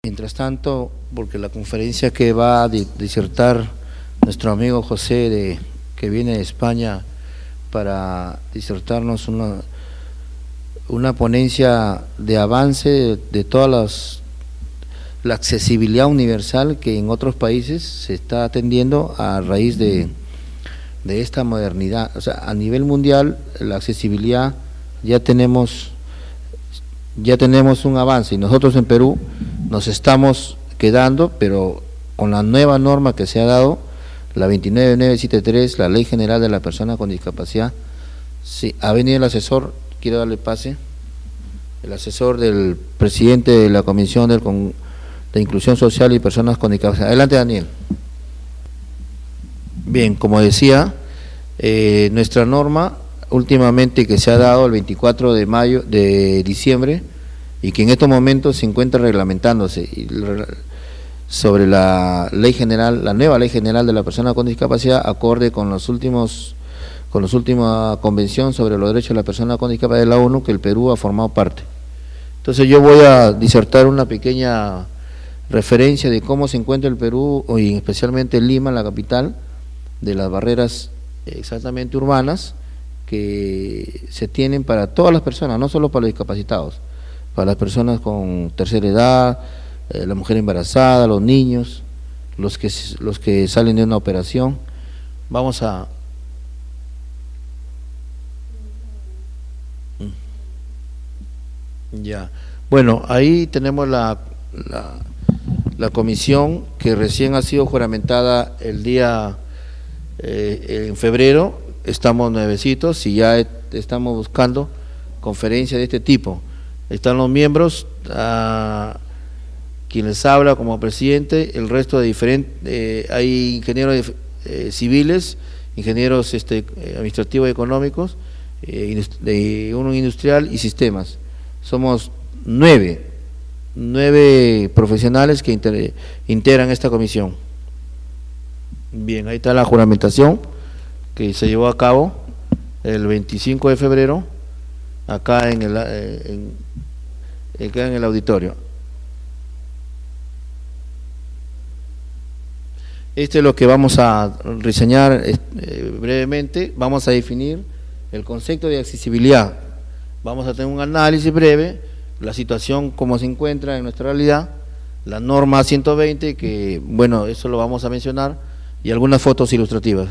Mientras tanto, porque la conferencia que va a disertar nuestro amigo José, que viene de España para disertarnos una ponencia de avance de todas la accesibilidad universal que en otros países se está atendiendo a raíz de esta modernidad. O sea, a nivel mundial la accesibilidad ya tenemos un avance, y nosotros en Perú nos estamos quedando, pero con la nueva norma que se ha dado, la 29973, la Ley General de la Persona con Discapacidad. Sí, ha venido el asesor, quiero darle pase, el asesor del presidente de la Comisión de Inclusión Social y Personas con Discapacidad. Adelante, Daniel. Bien, como decía, nuestra norma últimamente que se ha dado el 24 de diciembre y que en estos momentos se encuentra reglamentándose sobre la ley general, la nueva Ley General de la Persona con Discapacidad, acorde con la última convención sobre los derechos de la persona con discapacidad de la ONU, que el Perú ha formado parte. Entonces yo voy a disertar una pequeña referencia de cómo se encuentra el Perú, y especialmente en Lima, la capital, de las barreras exactamente urbanas que se tienen para todas las personas, no solo para los discapacitados, para las personas con tercera edad, la mujer embarazada, los niños, los que salen de una operación. Vamos a... Ya. Bueno, ahí tenemos la comisión que recién ha sido juramentada el día en febrero. Estamos nuevecitos y ya estamos buscando conferencias de este tipo. Están los miembros, quien les habla como presidente, el resto de diferentes, hay ingenieros civiles, ingenieros administrativos y económicos, uno industrial y sistemas. Somos nueve profesionales que integran esta comisión. Bien, ahí está la juramentación que se llevó a cabo el 25 de febrero acá en el auditorio. Este es lo que vamos a reseñar brevemente. Vamos a definir el concepto de accesibilidad. Vamos a tener un análisis breve, la situación como se encuentra en nuestra realidad, la norma 120, que bueno, eso lo vamos a mencionar, y algunas fotos ilustrativas.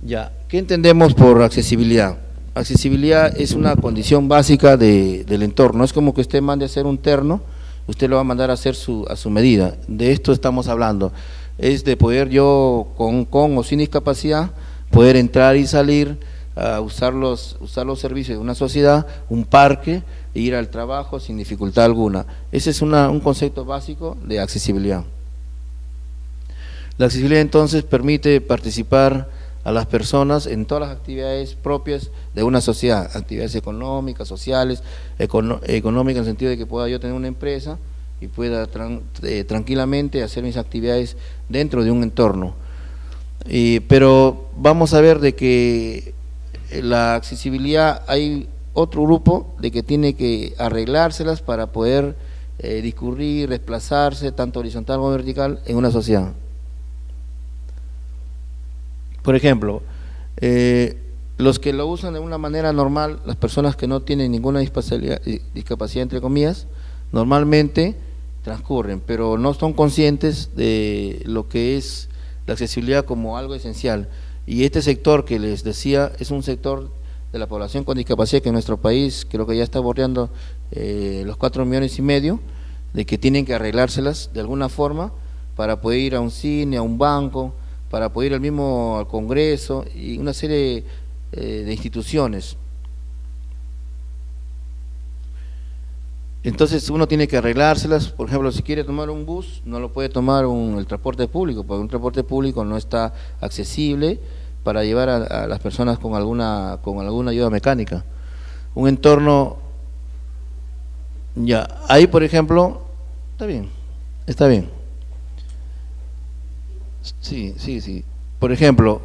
Ya, ¿qué entendemos por accesibilidad? Accesibilidad es una condición básica del entorno. Es como que usted mande a hacer un terno, usted lo va a mandar a hacer a su medida. De esto estamos hablando. Es de poder yo, con o sin discapacidad, poder entrar y salir, a usar los servicios de una sociedad, un parque, e ir al trabajo sin dificultad alguna. Ese es un concepto básico de accesibilidad. La accesibilidad entonces permite participar a las personas en todas las actividades propias de una sociedad, actividades económicas, sociales, económicas en el sentido de que pueda yo tener una empresa y pueda tranquilamente hacer mis actividades dentro de un entorno. Pero vamos a ver de que la accesibilidad, hay otro grupo de que tiene que arreglárselas para poder discurrir, desplazarse, tanto horizontal como vertical, en una sociedad. Por ejemplo, los que lo usan de una manera normal, las personas que no tienen ninguna discapacidad entre comillas, normalmente transcurren, pero no son conscientes de lo que es la accesibilidad como algo esencial. Y este sector que les decía es un sector de la población con discapacidad que en nuestro país creo que ya está bordeando los 4,5 millones, de que tienen que arreglárselas de alguna forma para poder ir a un cine, a un banco, para poder ir al Congreso y una serie de instituciones. Entonces uno tiene que arreglárselas. Por ejemplo, si quiere tomar un bus, no lo puede tomar el transporte público, porque un transporte público no está accesible para llevar a las personas con alguna ayuda mecánica. Un entorno, ya, ahí por ejemplo, está bien. Sí. Por ejemplo,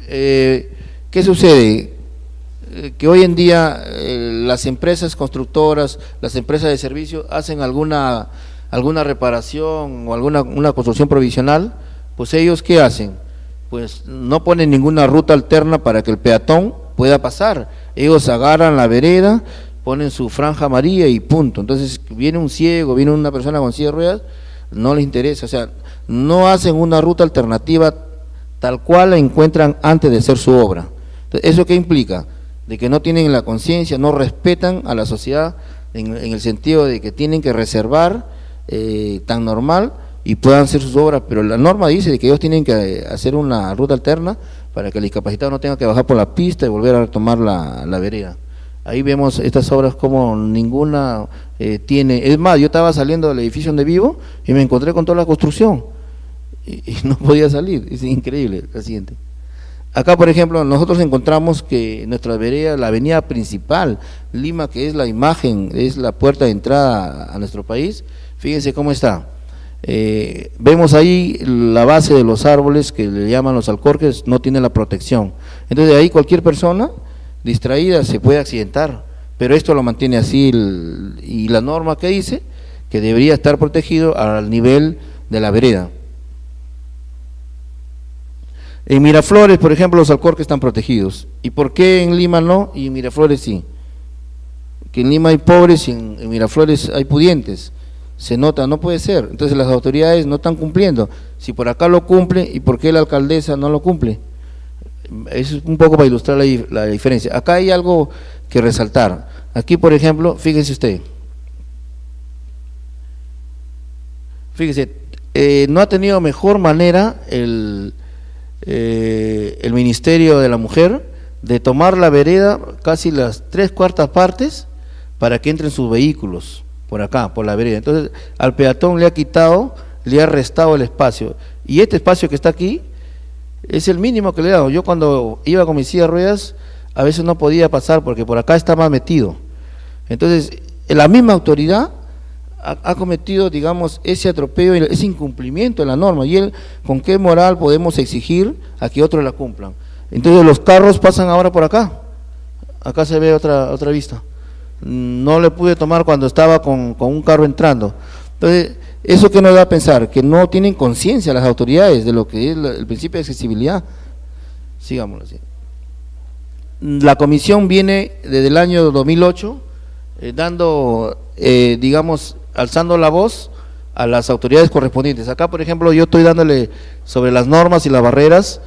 ¿qué sucede? que hoy en día las empresas constructoras, las empresas de servicio hacen alguna reparación o una construcción provisional, pues ellos ¿qué hacen? Pues no ponen ninguna ruta alterna para que el peatón pueda pasar. Ellos agarran la vereda, ponen su franja amarilla y punto. Entonces viene un ciego, viene una persona con silla de ruedas, no les interesa, o sea, no hacen una ruta alternativa tal cual la encuentran antes de hacer su obra. Entonces, ¿eso qué implica? De que no tienen la conciencia, no respetan a la sociedad en el sentido de que tienen que reservar tan normal y puedan hacer sus obras, pero la norma dice de que ellos tienen que hacer una ruta alterna para que el discapacitado no tenga que bajar por la pista y volver a retomar la vereda. Ahí vemos estas obras como ninguna tiene, es más, yo estaba saliendo del edificio donde vivo y me encontré con toda la construcción y no podía salir, es increíble. La siguiente. Acá, por ejemplo, nosotros encontramos que nuestra vereda, la avenida principal, Lima, que es la imagen, es la puerta de entrada a nuestro país, fíjense cómo está. Vemos ahí la base de los árboles que le llaman los alcorques, no tiene la protección. Entonces, de ahí cualquier persona distraída se puede accidentar, pero esto lo mantiene así y la norma que dice que debería estar protegido al nivel de la vereda. En Miraflores, por ejemplo, los alcorques están protegidos. ¿Y por qué en Lima no y en Miraflores sí? Que en Lima hay pobres y en Miraflores hay pudientes. Se nota, no puede ser. Entonces las autoridades no están cumpliendo. Si por acá lo cumple, ¿y por qué la alcaldesa no lo cumple? Eso es un poco para ilustrar la diferencia. Acá hay algo que resaltar. Aquí, por ejemplo, fíjese usted. Fíjese, no ha tenido mejor manera el Ministerio de la Mujer de tomar la vereda casi las 3/4 partes para que entren sus vehículos por acá, por la vereda. Entonces al peatón le ha quitado, le ha restado el espacio, y este espacio que está aquí es el mínimo que le he dado. Yo cuando iba con mi silla de ruedas a veces no podía pasar porque por acá está más metido. Entonces la misma autoridad ha cometido, digamos, ese atropello, ese incumplimiento de la norma, y él, ¿con qué moral podemos exigir a que otros la cumplan? Entonces los carros pasan ahora por acá, acá se ve otra vista, no le pude tomar cuando estaba con un carro entrando. Entonces, eso que nos da a pensar, que no tienen conciencia las autoridades de lo que es el principio de accesibilidad. Sigamos así. La comisión viene desde el año 2008 dando, digamos, alzando la voz a las autoridades correspondientes. Acá, por ejemplo, yo estoy dándole sobre las normas y las barreras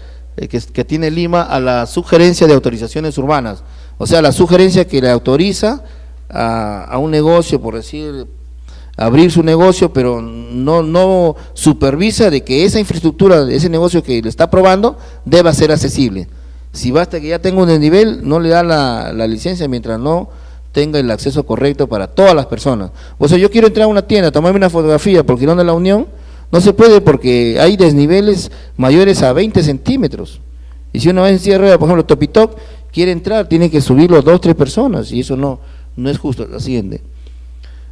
que tiene Lima a la sugerencia de autorizaciones urbanas, o sea, la sugerencia que le autoriza a un negocio, por decir, abrir su negocio, pero no supervisa de que esa infraestructura de ese negocio que le está aprobando deba ser accesible. Si basta que ya tenga un desnivel, no le da la licencia mientras no tenga el acceso correcto para todas las personas. O sea, yo quiero entrar a una tienda, tomarme una fotografía por Girón de la Unión, no se puede porque hay desniveles mayores a 20 centímetros. Y si uno va en silla de ruedas, por ejemplo, Topitoc, quiere entrar, tiene que subirlo 2 o 3 personas, y eso no es justo. La siguiente.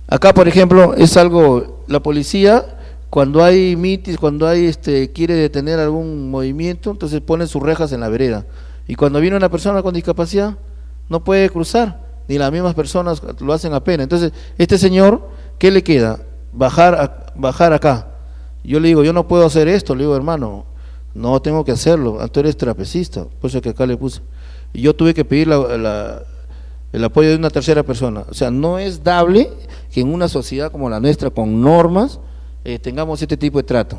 Acá, por ejemplo, es algo, la policía, cuando hay mitis, cuando hay quiere detener algún movimiento, entonces pone sus rejas en la vereda. Y cuando viene una persona con discapacidad, no puede cruzar, ni las mismas personas lo hacen apenas. Entonces, este señor, ¿qué le queda? Bajar acá. Yo le digo, yo no puedo hacer esto, le digo, hermano, no tengo que hacerlo, tú eres trapecista, por eso que acá le puse. Y yo tuve que pedir el apoyo de una tercera persona. O sea, no es dable que en una sociedad como la nuestra, con normas, tengamos este tipo de trato.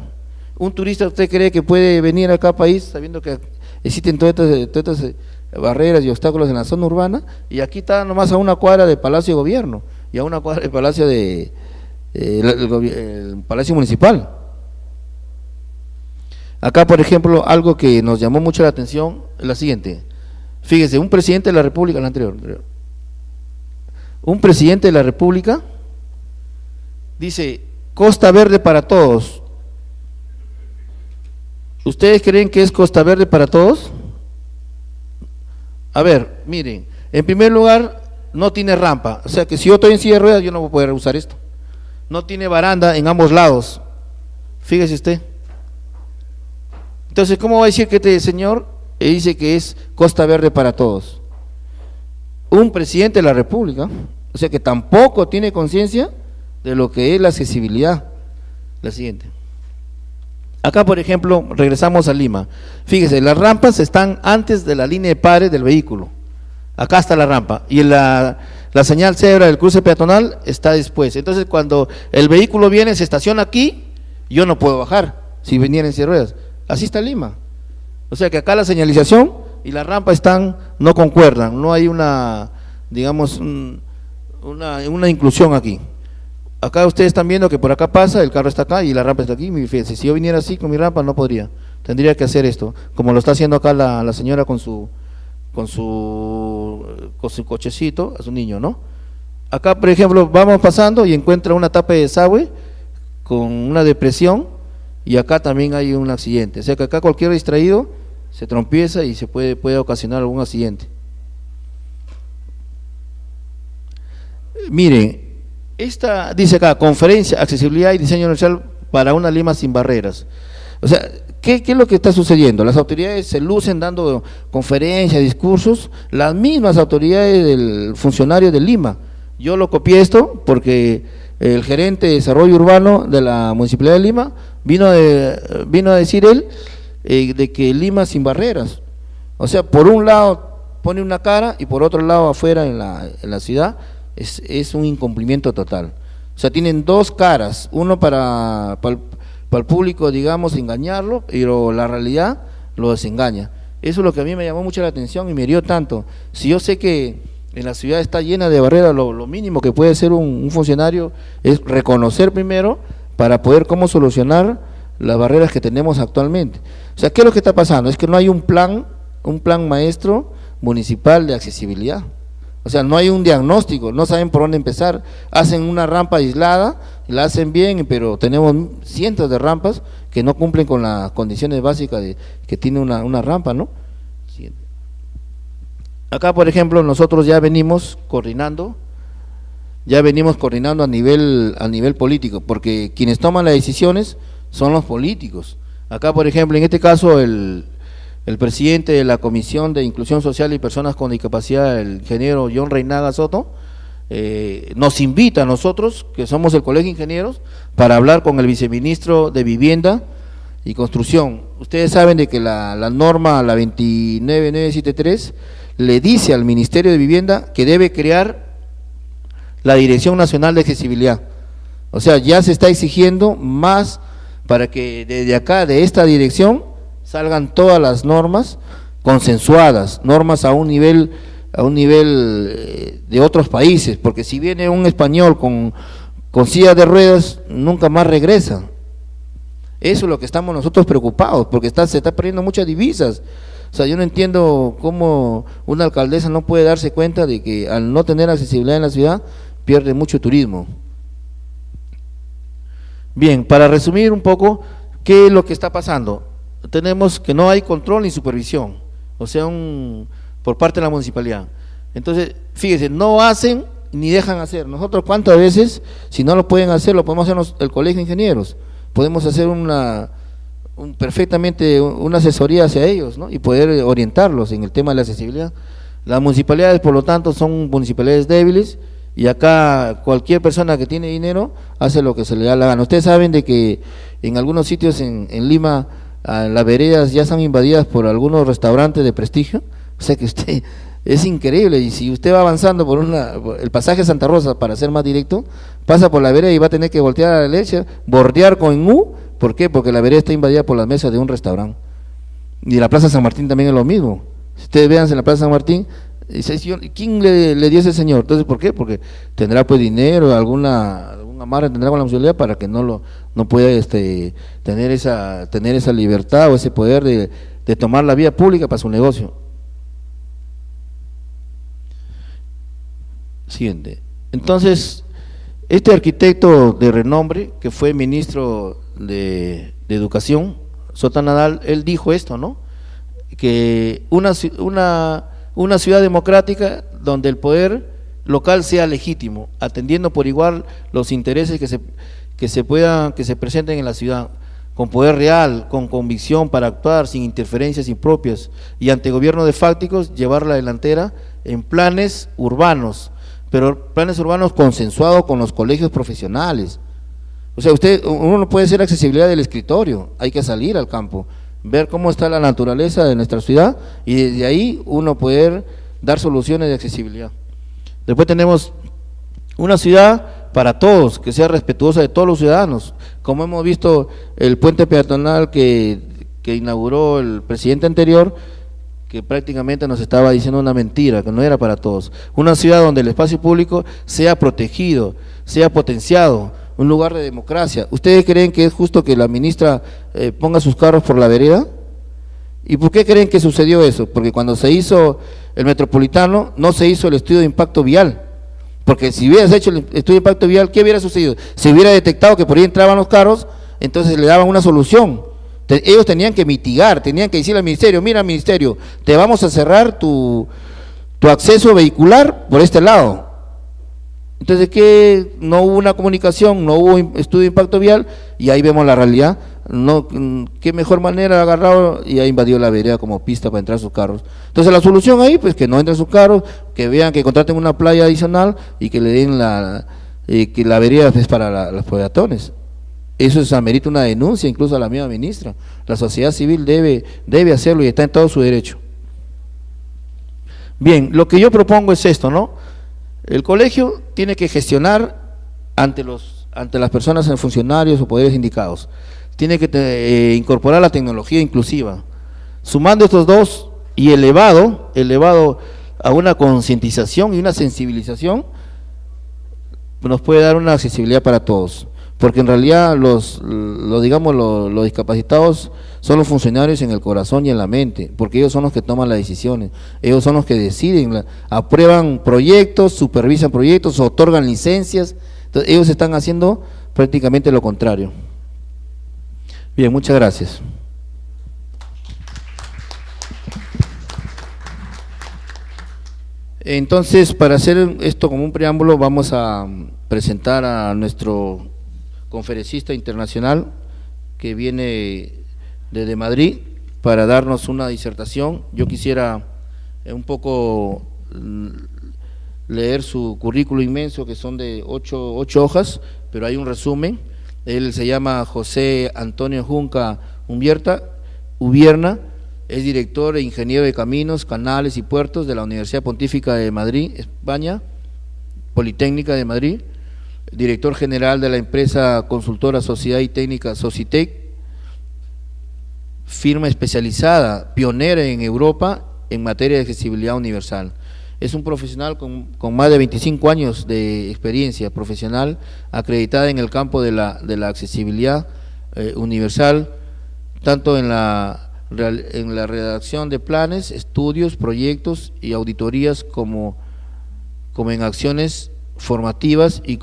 Un turista, ¿usted cree que puede venir acá al país sabiendo que existen todas estas barreras y obstáculos en la zona urbana? Y aquí está nomás a una cuadra del Palacio de Gobierno y a una cuadra del Palacio el Palacio Municipal. Acá, por ejemplo, algo que nos llamó mucho la atención es la siguiente. Fíjese, un presidente de la República, el anterior, un presidente de la República dice, Costa Verde para todos. ¿Ustedes creen que es Costa Verde para todos? A ver, miren, en primer lugar, no tiene rampa, o sea que si yo estoy en silla de ruedas, yo no voy a poder usar esto. No tiene baranda en ambos lados, fíjese usted. Entonces, ¿cómo va a decir que este señor dice que es Costa Verde para todos? un presidente de la República, o sea que tampoco tiene conciencia de lo que es la accesibilidad. La siguiente. Acá, por ejemplo, regresamos a Lima. Fíjese, las rampas están antes de la línea de pares del vehículo. Acá está la rampa y la señal cebra del cruce peatonal está después. Entonces, cuando el vehículo viene, se estaciona aquí, yo no puedo bajar si viniera en silla de ruedas. Así está Lima. O sea que acá la señalización y la rampa no concuerdan, no hay una, digamos, una inclusión aquí. Acá ustedes están viendo que por acá pasa, el carro está acá y la rampa está aquí. Fíjense, si yo viniera así con mi rampa no podría, tendría que hacer esto, como lo está haciendo acá la señora con su cochecito, a su niño, ¿no? Acá, por ejemplo, vamos pasando y encuentra una tapa de desagüe con una depresión y acá también hay un accidente. O sea que acá cualquier distraído se trompieza y se puede ocasionar algún accidente. Miren, esta dice acá, conferencia, accesibilidad y diseño universal para una Lima sin barreras. O sea, ¿qué es lo que está sucediendo? Las autoridades se lucen dando conferencias, discursos, las mismas autoridades del funcionario de Lima. Yo lo copié esto porque el gerente de desarrollo urbano de la Municipalidad de Lima vino a decir él de que Lima sin barreras. O sea, por un lado pone una cara y por otro lado afuera en la ciudad es un incumplimiento total. O sea, tienen dos caras, uno para el público, digamos, engañarlo, pero la realidad lo desengaña. Eso es lo que a mí me llamó mucho la atención y me hirió tanto. Si yo sé que en la ciudad está llena de barreras, lo mínimo que puede hacer un funcionario es reconocer primero para poder cómo solucionar las barreras que tenemos actualmente. O sea, ¿qué es lo que está pasando? Es que no hay un plan maestro municipal de accesibilidad. O sea, no hay un diagnóstico, no saben por dónde empezar, hacen una rampa aislada, la hacen bien, pero tenemos cientos de rampas que no cumplen con las condiciones básicas que tiene una rampa, ¿no? Acá, por ejemplo, nosotros ya venimos coordinando a nivel político, porque quienes toman las decisiones son los políticos. Acá, por ejemplo, en este caso, el presidente de la Comisión de Inclusión Social y Personas con Discapacidad, el ingeniero John Reinaga Soto, nos invita a nosotros, que somos el Colegio de Ingenieros, para hablar con el viceministro de Vivienda y Construcción. Ustedes saben de que la norma, la 29973, le dice al Ministerio de Vivienda que debe crear la Dirección Nacional de Accesibilidad. O sea, ya se está exigiendo más para que desde acá, de esta dirección, salgan todas las normas consensuadas, normas a un nivel de otros países, porque si viene un español con silla de ruedas, nunca más regresa. Eso es lo que estamos nosotros preocupados, porque se está perdiendo muchas divisas. O sea, yo no entiendo cómo una alcaldesa no puede darse cuenta de que al no tener accesibilidad en la ciudad, pierde mucho turismo. Bien, para resumir un poco, ¿qué es lo que está pasando? Tenemos que no hay control ni supervisión, o sea, por parte de la municipalidad. Entonces, fíjense, no hacen ni dejan hacer. Nosotros cuántas veces, si no lo pueden hacer, lo podemos hacer el Colegio de Ingenieros, podemos hacer perfectamente una asesoría hacia ellos, ¿no? Y poder orientarlos en el tema de la accesibilidad. Las municipalidades, por lo tanto, son municipalidades débiles y acá cualquier persona que tiene dinero hace lo que se le da la gana. Ustedes saben de que en algunos sitios en Lima las veredas ya están invadidas por algunos restaurantes de prestigio, o sea que es increíble, y si usted va avanzando por el pasaje Santa Rosa, para ser más directo, pasa por la vereda y va a tener que voltear a la derecha, bordear con U. ¿Por qué? Porque la vereda está invadida por las mesas de un restaurante. Y la Plaza San Martín también es lo mismo. Si ustedes vean en la Plaza San Martín, ¿quién le dio ese señor? Entonces, ¿por qué? Porque tendrá pues dinero, algún amarre tendrá con la municipalidad para que no pueda tener esa libertad o ese poder de tomar la vía pública para su negocio. Siguiente. Entonces, este arquitecto de renombre, que fue ministro de Educación, Sota Nadal, él dijo esto, ¿no? Que una ciudad democrática donde el poder local sea legítimo, atendiendo por igual los intereses que se presenten en la ciudad. con poder real, con convicción para actuar sin interferencias impropias y ante gobiernos de fácticos llevar la delantera en planes urbanos, pero planes urbanos consensuados con los colegios profesionales. O sea, uno no puede hacer accesibilidad del escritorio, hay que salir al campo, ver cómo está la naturaleza de nuestra ciudad y desde ahí uno poder dar soluciones de accesibilidad. Después tenemos una ciudad para todos, que sea respetuosa de todos los ciudadanos, como hemos visto el puente peatonal que inauguró el presidente anterior, que prácticamente nos estaba diciendo una mentira, que no era para todos. Una ciudad donde el espacio público sea protegido, sea potenciado, un lugar de democracia. ¿Ustedes creen que es justo que la ministra ponga sus carros por la vereda? ¿Y por qué creen que sucedió eso? Porque cuando se hizo el metropolitano no se hizo el estudio de impacto vial, porque si hubieras hecho el estudio de impacto vial, ¿qué hubiera sucedido? Se hubiera detectado que por ahí entraban los carros, entonces le daban una solución. Ellos tenían que mitigar, tenían que decirle al ministerio, mira ministerio, te vamos a cerrar tu acceso vehicular por este lado. Entonces, ¿qué? No hubo una comunicación, no hubo estudio de impacto vial y ahí vemos la realidad. No, qué mejor manera, agarrado y ha invadido la vereda como pista para entrar sus carros. Entonces la solución ahí, pues que no entren sus carros, que vean que contraten una playa adicional y que le den que la vereda es para los peatones. Eso amerita una denuncia incluso a la misma ministra. La sociedad civil debe hacerlo y está en todo su derecho. Bien, lo que yo propongo es esto, ¿no? El colegio tiene que gestionar ante las personas, funcionarios o poderes indicados. Tiene que incorporar la tecnología inclusiva. Sumando estos dos y elevado a una concientización y una sensibilización, nos puede dar una accesibilidad para todos. Porque en realidad los discapacitados son los funcionarios en el corazón y en la mente, porque ellos son los que toman las decisiones, ellos son los que deciden, aprueban proyectos, supervisan proyectos, otorgan licencias. Entonces ellos están haciendo prácticamente lo contrario. Bien, muchas gracias. Entonces, para hacer esto como un preámbulo, vamos a presentar a nuestro conferencista internacional que viene desde Madrid para darnos una disertación. Yo quisiera un poco leer su currículo inmenso, que son de 8 hojas, pero hay un resumen. Él se llama José Antonio Junca Ubierna, es director e ingeniero de caminos, canales y puertos de la Universidad Pontífica de Madrid, España, Politécnica de Madrid, director general de la empresa consultora Sociedad y Técnica Socitec, firma especializada, pionera en Europa en materia de accesibilidad universal. Es un profesional con más de 25 años de experiencia profesional, acreditada en el campo de la accesibilidad universal, tanto en la redacción de planes, estudios, proyectos y auditorías como en acciones formativas y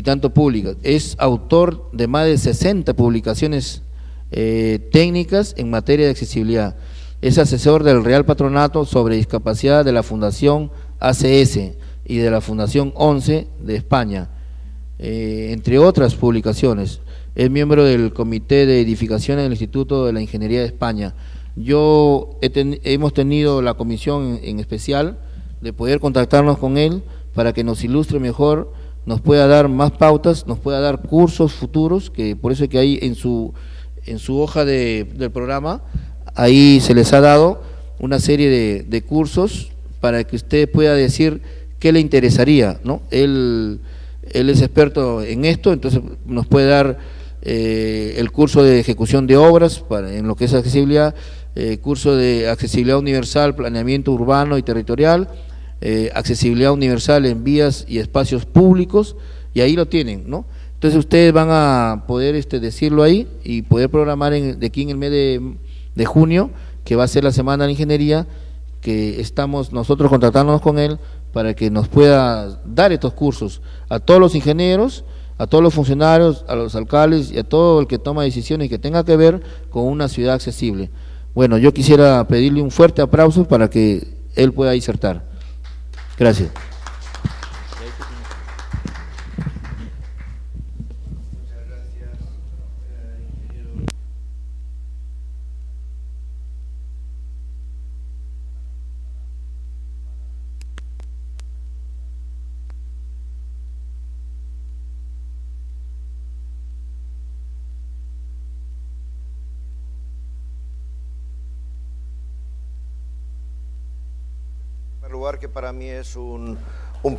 tanto públicas. Es autor de más de 60 publicaciones técnicas en materia de accesibilidad. Es asesor del Real Patronato sobre Discapacidad de la Fundación ACS y de la Fundación 11 de España, entre otras publicaciones. Es miembro del Comité de Edificación del Instituto de la Ingeniería de España. Hemos tenido la comisión en especial de poder contactarnos con él para que nos ilustre mejor, nos pueda dar más pautas, nos pueda dar cursos futuros, que por eso es que ahí en su hoja del programa, ahí se les ha dado una serie de cursos para que usted pueda decir qué le interesaría, ¿no? Él es experto en esto, entonces nos puede dar el curso de ejecución de obras en lo que es accesibilidad, curso de accesibilidad universal, planeamiento urbano y territorial, accesibilidad universal en vías y espacios públicos, y ahí lo tienen, ¿no? Entonces ustedes van a poder decirlo ahí y poder programar de aquí en el mes de junio, que va a ser la Semana de la Ingeniería, que estamos nosotros contactándonos con él para que nos pueda dar estos cursos a todos los ingenieros, a todos los funcionarios, a los alcaldes y a todo el que toma decisiones que tenga que ver con una ciudad accesible. Bueno, yo quisiera pedirle un fuerte aplauso para que él pueda disertar. Gracias. lugar que para mí es un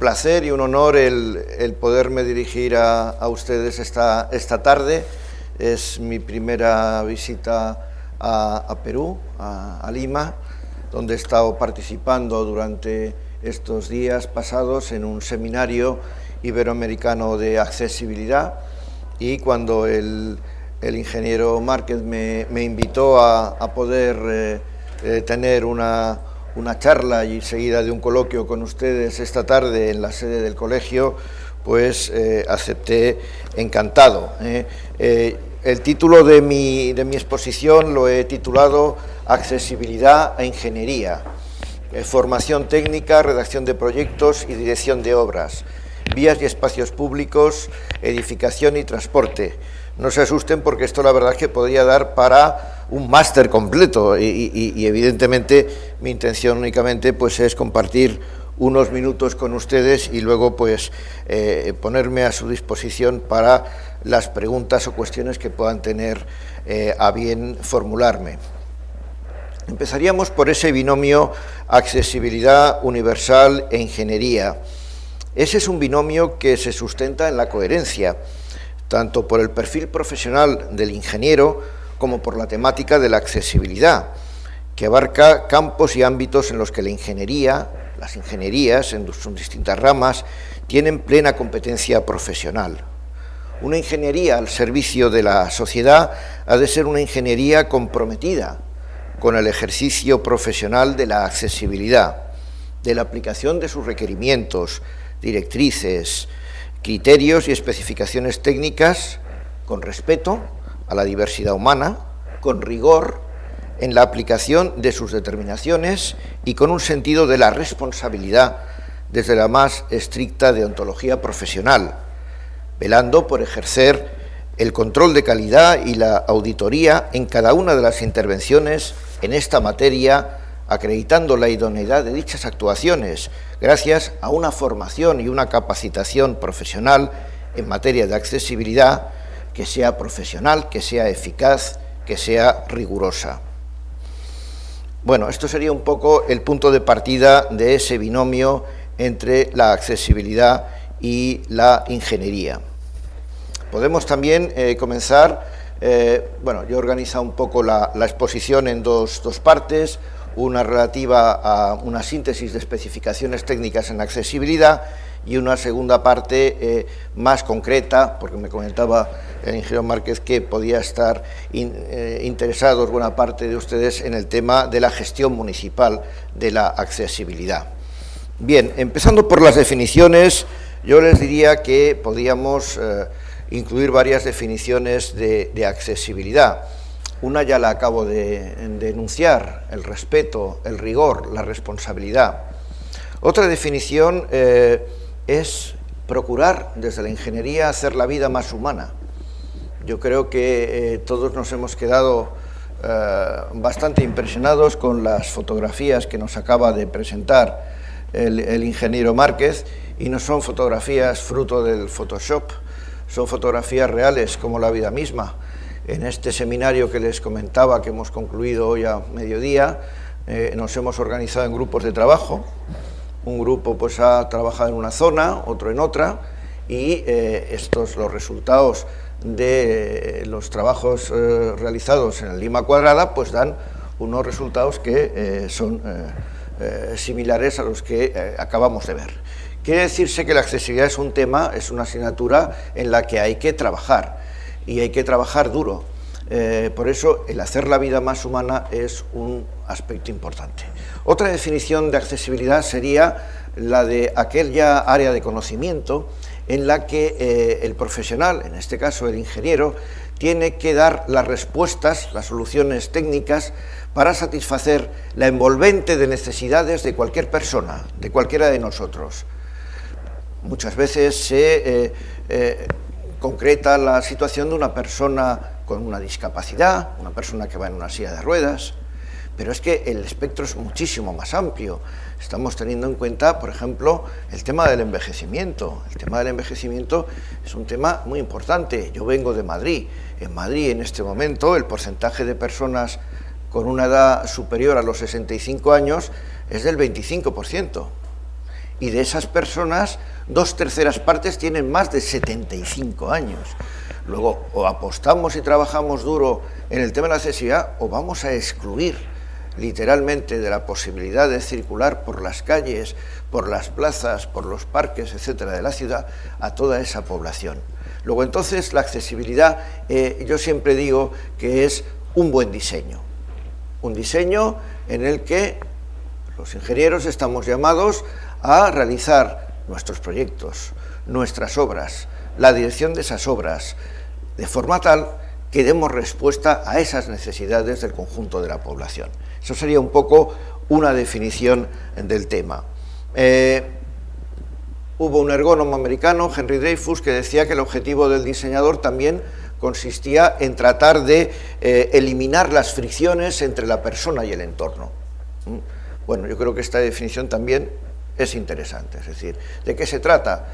placer y un honor el poderme dirigir a ustedes esta tarde. Es mi primera visita a Perú, a Lima, donde he estado participando durante estos días pasados en un seminario iberoamericano de accesibilidad, y cuando el ingeniero Márquez me invitó a poder tener una charla y seguida de un coloquio con ustedes esta tarde en la sede del colegio, pues acepté encantado. El título de mi exposición lo he titulado Accesibilidad a Ingeniería, formación técnica, redacción de proyectos y dirección de obras, vías y espacios públicos, edificación y transporte. No se asusten, porque esto la verdad es que podría dar para un máster completo y evidentemente mi intención únicamente pues es compartir unos minutos con ustedes y luego pues ponerme a su disposición para las preguntas o cuestiones que puedan tener a bien formularme. Empezaríamos por ese binomio accesibilidad universal e ingeniería. Ese es un binomio que se sustenta en la coherencia, tanto por el perfil profesional del ingeniero como por la temática de la accesibilidad, que abarca campos y ámbitos en los que la ingeniería, las ingenierías en sus distintas ramas, tienen plena competencia profesional. Una ingeniería al servicio de la sociedad ha de ser una ingeniería comprometida con el ejercicio profesional de la accesibilidad, de la aplicación de sus requerimientos, directrices, criterios y especificaciones técnicas con respeto a la diversidad humana, con rigor en la aplicación de sus determinaciones y con un sentido de la responsabilidad desde la más estricta deontología profesional, velando por ejercer el control de calidad y la auditoría en cada una de las intervenciones en esta materia, acreditando la idoneidad de dichas actuaciones gracias a una formación y una capacitación profesional en materia de accesibilidad que sea profesional, que sea eficaz, que sea rigurosa. Bueno, esto sería un poco el punto de partida de ese binomio entre la accesibilidad y la ingeniería. Podemos también comenzar, bueno, yo he organizado un poco la exposición en dos partes, una relativa a una síntesis de especificaciones técnicas en accesibilidad y una segunda parte más concreta, porque me comentaba el ingeniero Márquez que podía estar interesados buena parte de ustedes en el tema de la gestión municipal de la accesibilidad. Bien, empezando por las definiciones, yo les diría que podíamos incluir varias definiciones de accesibilidad. Una ya la acabo de enunciar: el respeto, el rigor, la responsabilidad. Otra definición es procurar desde la ingeniería hacer la vida más humana. Yo creo que todos nos hemos quedado bastante impresionados con las fotografías que nos acaba de presentar el ingeniero Márquez, y no son fotografías fruto del Photoshop, son fotografías reales como la vida misma. En este seminario que les comentaba, que hemos concluido hoy a mediodía, nos hemos organizado en grupos de trabajo. Un grupo pues ha trabajado en una zona, otro en otra, y los resultados de los trabajos realizados en el Lima Cuadrada pues dan unos resultados que son similares a los que acabamos de ver. Quiere decirse que la accesibilidad es un tema, es una asignatura en la que hay que trabajar, y hay que trabajar duro. Por eso el hacer la vida más humana es un aspecto importante. Otra definición de accesibilidad sería la de aquella área de conocimiento en la que el profesional, en este caso el ingeniero, tiene que dar las respuestas, las soluciones técnicas para satisfacer la envolvente de necesidades de cualquier persona, de cualquiera de nosotros. Muchas veces se concreta la situación de una persona con una discapacidad, una persona que va en una silla de ruedas, pero es que el espectro es muchísimo más amplio. Estamos teniendo en cuenta, por ejemplo, el tema del envejecimiento. El tema del envejecimiento es un tema muy importante. Yo vengo de Madrid. En Madrid, en este momento, el porcentaje de personas con una edad superior a los 65 años es del 25%. Y de esas personas, 2/3 partes tienen más de 75 años. Luego, o apostamos y trabajamos duro en el tema de la accesibilidad, o vamos a excluir literalmente de la posibilidad de circular por las calles, por las plazas, por los parques, etcétera, de la ciudad, a toda esa población. Luego, entonces, la accesibilidad, yo siempre digo que es un buen diseño. Un diseño en el que los ingenieros estamos llamados a realizar nuestros proyectos, nuestras obras, la dirección de esas obras, de forma tal que demos respuesta a esas necesidades del conjunto de la población. Eso sería un poco una definición del tema. Hubo un ergónomo americano, Henry Dreyfus, que decía que el objetivo del diseñador también consistía en tratar de eliminar las fricciones entre la persona y el entorno. Bueno, yo creo que esta definición también es interesante, es decir, ¿de qué se trata?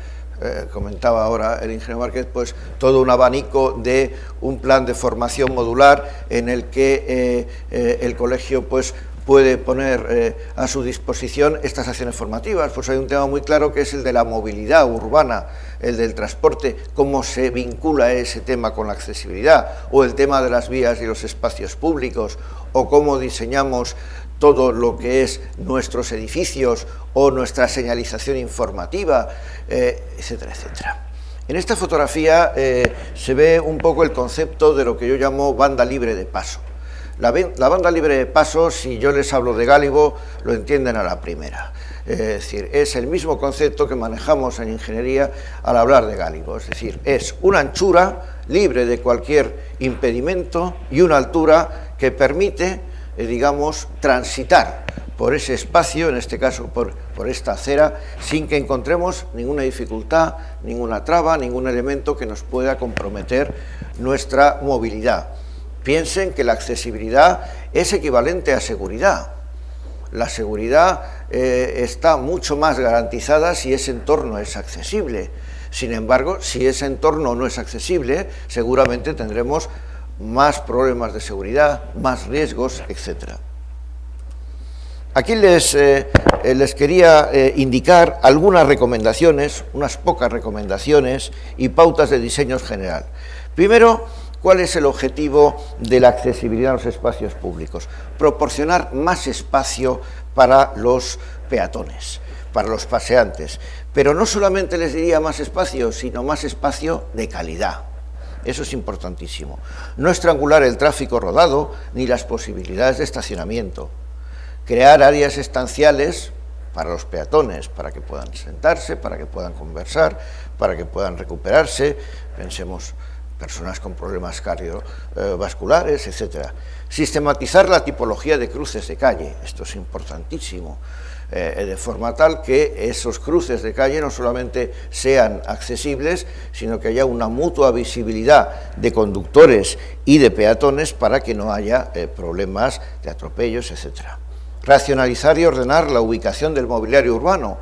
Comentaba ahora el ingeniero Márquez, pues todo un abanico de un plan de formación modular en el que el colegio pues puede poner a su disposición estas acciones formativas. Pues hay un tema muy claro que es el de la movilidad urbana, el del transporte, cómo se vincula ese tema con la accesibilidad, o el tema de las vías y los espacios públicos, o cómo diseñamos todo lo que es nuestros edificios o nuestra señalización informativa, etcétera, etcétera. En esta fotografía se ve un poco el concepto de lo que yo llamo banda libre de paso. La banda libre de paso, si yo les hablo de gálibo, lo entienden a la primera. Es decir, es el mismo concepto que manejamos en ingeniería al hablar de gálibo. Es decir, es una anchura libre de cualquier impedimento y una altura que permite, digamos, transitar por ese espacio, en este caso por esta acera, sin que encontremos ninguna dificultad, ninguna traba, ningún elemento que nos pueda comprometer nuestra movilidad. Piensen que la accesibilidad es equivalente a seguridad. La seguridad está mucho más garantizada si ese entorno es accesible. Sin embargo, si ese entorno no es accesible, seguramente tendremos más problemas de seguridad, más riesgos, etc. Aquí les quería indicar algunas recomendaciones, unas pocas recomendaciones y pautas de diseño general. Primero, ¿cuál es el objetivo de la accesibilidad a los espacios públicos? Proporcionar más espacio para los peatones, para los paseantes, pero no solamente les diría más espacio, sino más espacio de calidad. Eso es importantísimo. No estrangular el tráfico rodado ni las posibilidades de estacionamiento. Crear áreas estanciales para los peatones, para que puedan sentarse, para que puedan conversar, para que puedan recuperarse. Pensemos personas con problemas cardiovasculares, etc. Sistematizar la tipología de cruces de calle. Esto es importantísimo. De forma tal que esos cruces de calle no solamente sean accesibles, sino que haya una mutua visibilidad de conductores y de peatones para que no haya problemas de atropellos, etc. Racionalizar y ordenar la ubicación del mobiliario urbano,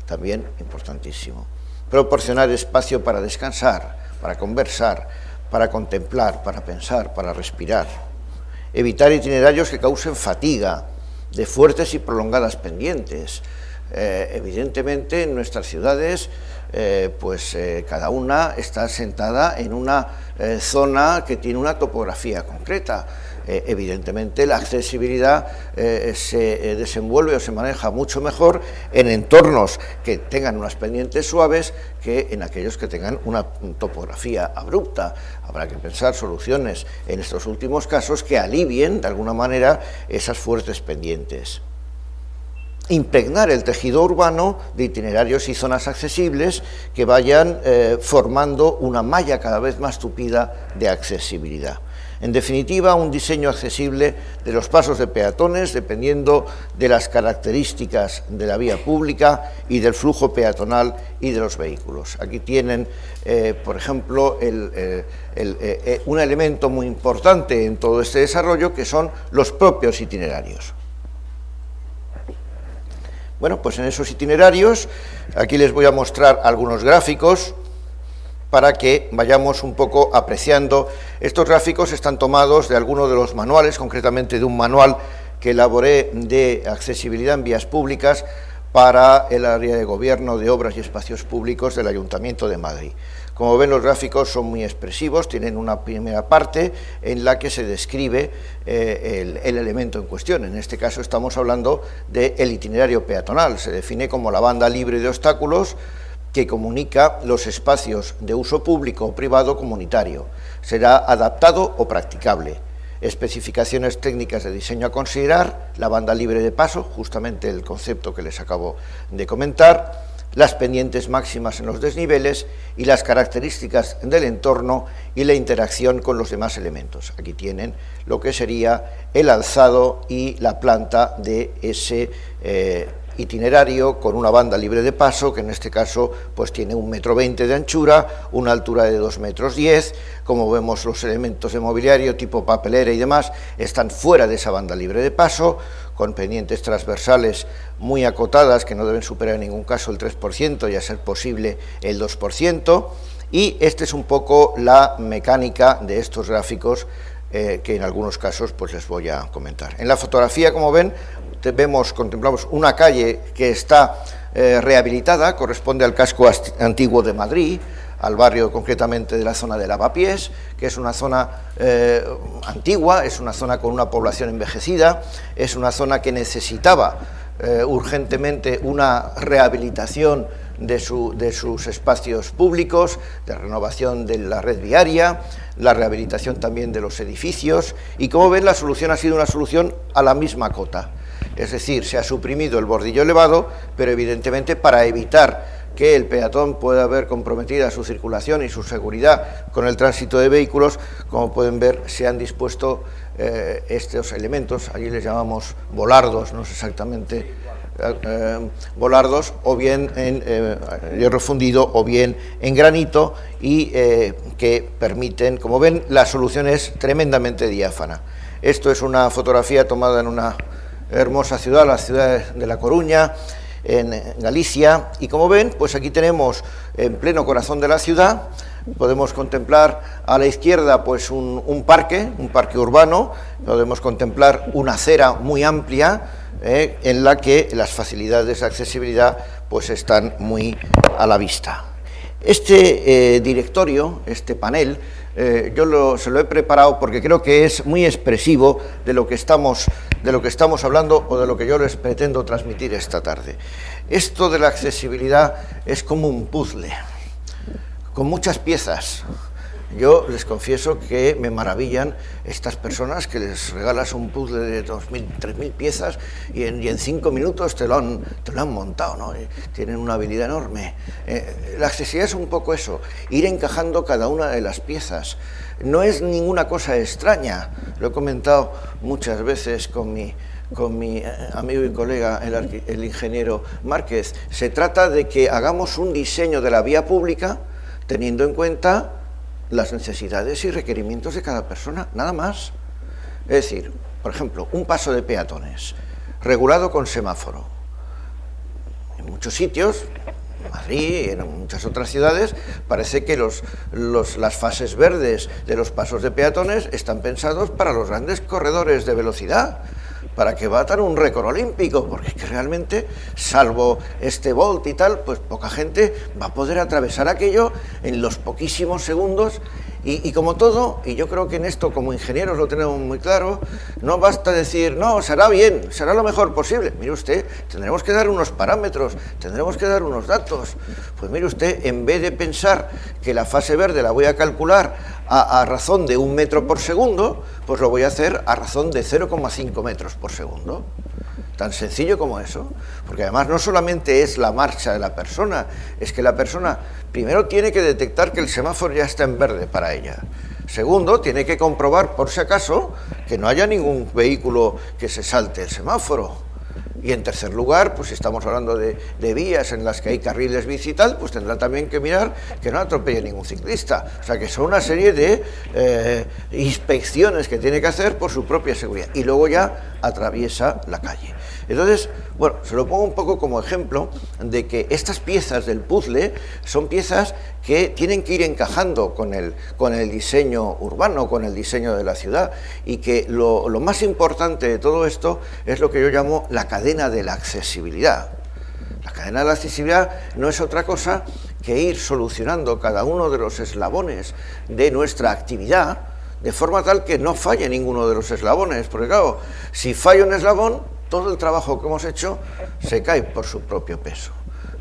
también importantísimo. Proporcionar espacio para descansar, para conversar, para contemplar, para pensar, para respirar. Evitar itinerarios que causen fatiga, de fuertes y prolongadas pendientes. Evidentemente en nuestras ciudades cada una está sentada en una zona que tiene una topografía concreta. Evidentemente la accesibilidad se desenvuelve o se maneja mucho mejor en entornos que tengan unas pendientes suaves que en aquellos que tengan una topografía abrupta. Habrá que pensar soluciones en estos últimos casos que alivien de alguna manera esas fuertes pendientes. Impregnar el tejido urbano de itinerarios y zonas accesibles que vayan formando una malla cada vez más tupida de accesibilidad. En definitiva, un diseño accesible de los pasos de peatones dependiendo de las características de la vía pública y del flujo peatonal y de los vehículos. Aquí tienen, por ejemplo, un elemento muy importante en todo este desarrollo, que son los propios itinerarios. Bueno, pues en esos itinerarios, aquí les voy a mostrar algunos gráficos para que vayamos un poco apreciando. Estos gráficos están tomados de algunos de los manuales, concretamente de un manual que elaboré de accesibilidad en vías públicas para el área de gobierno de obras y espacios públicos del Ayuntamiento de Madrid. Como ven, los gráficos son muy expresivos, tienen una primera parte en la que se describe el elemento en cuestión. En este caso estamos hablando del itinerario peatonal, se define como la banda libre de obstáculos que comunica los espacios de uso público o privado comunitario. Será adaptado o practicable. Especificaciones técnicas de diseño a considerar, la banda libre de paso, justamente el concepto que les acabo de comentar, las pendientes máximas en los desniveles y las características del entorno y la interacción con los demás elementos. Aquí tienen lo que sería el alzado y la planta de ese itinerario con una banda libre de paso, que en este caso pues tiene 1,20 m de anchura, una altura de 2,10 m, como vemos los elementos de mobiliario tipo papelera y demás están fuera de esa banda libre de paso, con pendientes transversales muy acotadas que no deben superar en ningún caso el 3% y a ser posible el 2%, y esta es un poco la mecánica de estos gráficos que en algunos casos pues les voy a comentar. En la fotografía, como ven, contemplamos una calle que está rehabilitada, corresponde al casco antiguo de Madrid, al barrio concretamente de la zona de Lavapiés, que es una zona antigua, es una zona con una población envejecida, es una zona que necesitaba urgentemente una rehabilitación de sus espacios públicos, de renovación de la red viaria, la rehabilitación también de los edificios, y como ven, la solución ha sido una solución a la misma cota. Es decir, se ha suprimido el bordillo elevado, pero evidentemente para evitar que el peatón pueda ver comprometida su circulación y su seguridad con el tránsito de vehículos, como pueden ver, se han dispuesto estos elementos, allí les llamamos volardos, no es exactamente volardos, o bien en hierro fundido o bien en granito, y que permiten, como ven, la solución es tremendamente diáfana. Esto es una fotografía tomada en una hermosa ciudad, la ciudad de La Coruña, en Galicia, y como ven, pues aquí tenemos en pleno corazón de la ciudad, podemos contemplar a la izquierda pues un parque urbano, podemos contemplar una acera muy amplia en la que las facilidades de accesibilidad pues están muy a la vista. Este directorio, este panel, yo se lo he preparado porque creo que es muy expresivo de lo que estamos hablando o de lo que yo les pretendo transmitir esta tarde. Esto de la accesibilidad es como un puzzle, con muchas piezas. Yo les confieso que me maravillan estas personas que les regalas un puzzle de 2.000, 3.000 piezas y en 5 minutos te lo han montado, ¿no? Tienen una habilidad enorme. La accesibilidad es un poco eso, ir encajando cada una de las piezas. No es ninguna cosa extraña, lo he comentado muchas veces con mi amigo y colega, el ingeniero Márquez. Se trata de que hagamos un diseño de la vía pública teniendo en cuenta las necesidades y requerimientos de cada persona, nada más. Es decir, por ejemplo, un paso de peatones regulado con semáforo. En muchos sitios, en Madrid y en muchas otras ciudades, parece que las fases verdes de los pasos de peatones están pensados para los grandes corredores de velocidad, para que batan un récord olímpico, porque es que realmente, salvo este Bolt y tal, pues poca gente va a poder atravesar aquello en los poquísimos segundos, y como todo, y yo creo que en esto como ingenieros lo tenemos muy claro, no basta decir, no, será bien, será lo mejor posible. Mire usted, tendremos que dar unos parámetros, tendremos que dar unos datos. Pues mire usted, en vez de pensar que la fase verde la voy a calcular a razón de 1 metro por segundo, pues lo voy a hacer a razón de 0,5 metros por segundo. Tan sencillo como eso, porque además no solamente es la marcha de la persona, es que la persona primero tiene que detectar que el semáforo ya está en verde para ella. Segundo, tiene que comprobar por si acaso que no haya ningún vehículo que se salte el semáforo. Y en tercer lugar, pues si estamos hablando de vías en las que hay carriles bici y tal, pues tendrá también que mirar que no atropelle ningún ciclista. O sea que son una serie de inspecciones que tiene que hacer por su propia seguridad. Y luego ya atraviesa la calle. Entonces, bueno, se lo pongo un poco como ejemplo de que estas piezas del puzzle son piezas que tienen que ir encajando con el diseño urbano, con el diseño de la ciudad, y que lo más importante de todo esto es lo que yo llamo la cadena de la accesibilidad. La cadena de la accesibilidad no es otra cosa que ir solucionando cada uno de los eslabones de nuestra actividad, de forma tal que no falle ninguno de los eslabones, porque claro, si falla un eslabón, todo el trabajo que hemos hecho se cae por su propio peso.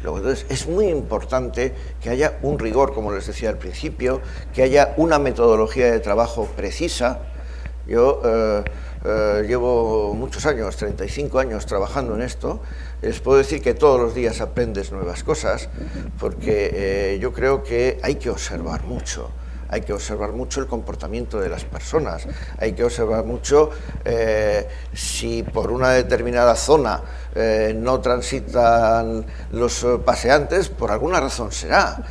Luego, entonces, es muy importante que haya un rigor, como les decía al principio, que haya una metodología de trabajo precisa. Yo llevo muchos años, 35 años trabajando en esto. Les puedo decir que todos los días aprendes nuevas cosas, porque yo creo que hay que observar mucho. Hay que observar mucho el comportamiento de las personas, hay que observar mucho si por una determinada zona no transitan los paseantes, por alguna razón será.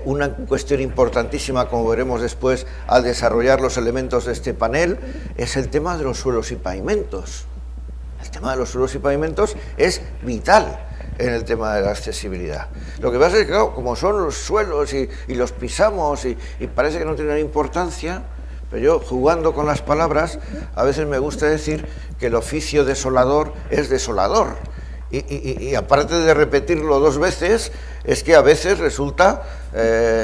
Una cuestión importantísima, como veremos después al desarrollar los elementos de este panel, es el tema de los suelos y pavimentos. El tema de los suelos y pavimentos es vital en el tema de la accesibilidad. Lo que pasa es que, claro, como son los suelos y los pisamos y parece que no tienen importancia, pero yo, jugando con las palabras, a veces me gusta decir que el oficio desolador es desolador. Y aparte de repetirlo 2 veces, es que a veces resulta,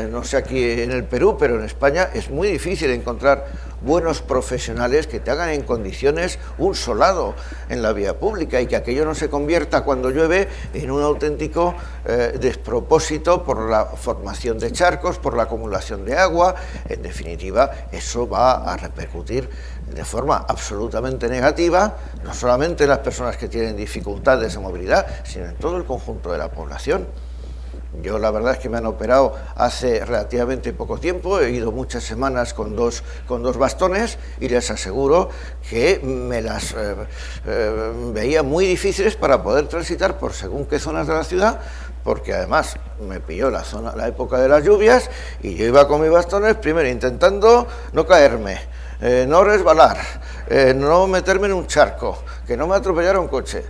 no sé aquí en el Perú, pero en España es muy difícil encontrar buenos profesionales que te hagan en condiciones un solado en la vía pública y que aquello no se convierta cuando llueve en un auténtico despropósito por la formación de charcos, por la acumulación de agua. En definitiva, eso va a repercutir de forma absolutamente negativa, no solamente en las personas que tienen dificultades de movilidad, sino en todo el conjunto de la población. Yo la verdad es que me han operado hace relativamente poco tiempo, he ido muchas semanas con dos bastones y les aseguro que me las veía muy difíciles para poder transitar por según qué zonas de la ciudad, porque además me pilló la época de las lluvias y yo iba con mis bastones primero intentando no caerme, no resbalar, no meterme en un charco, que no me atropellara un coche.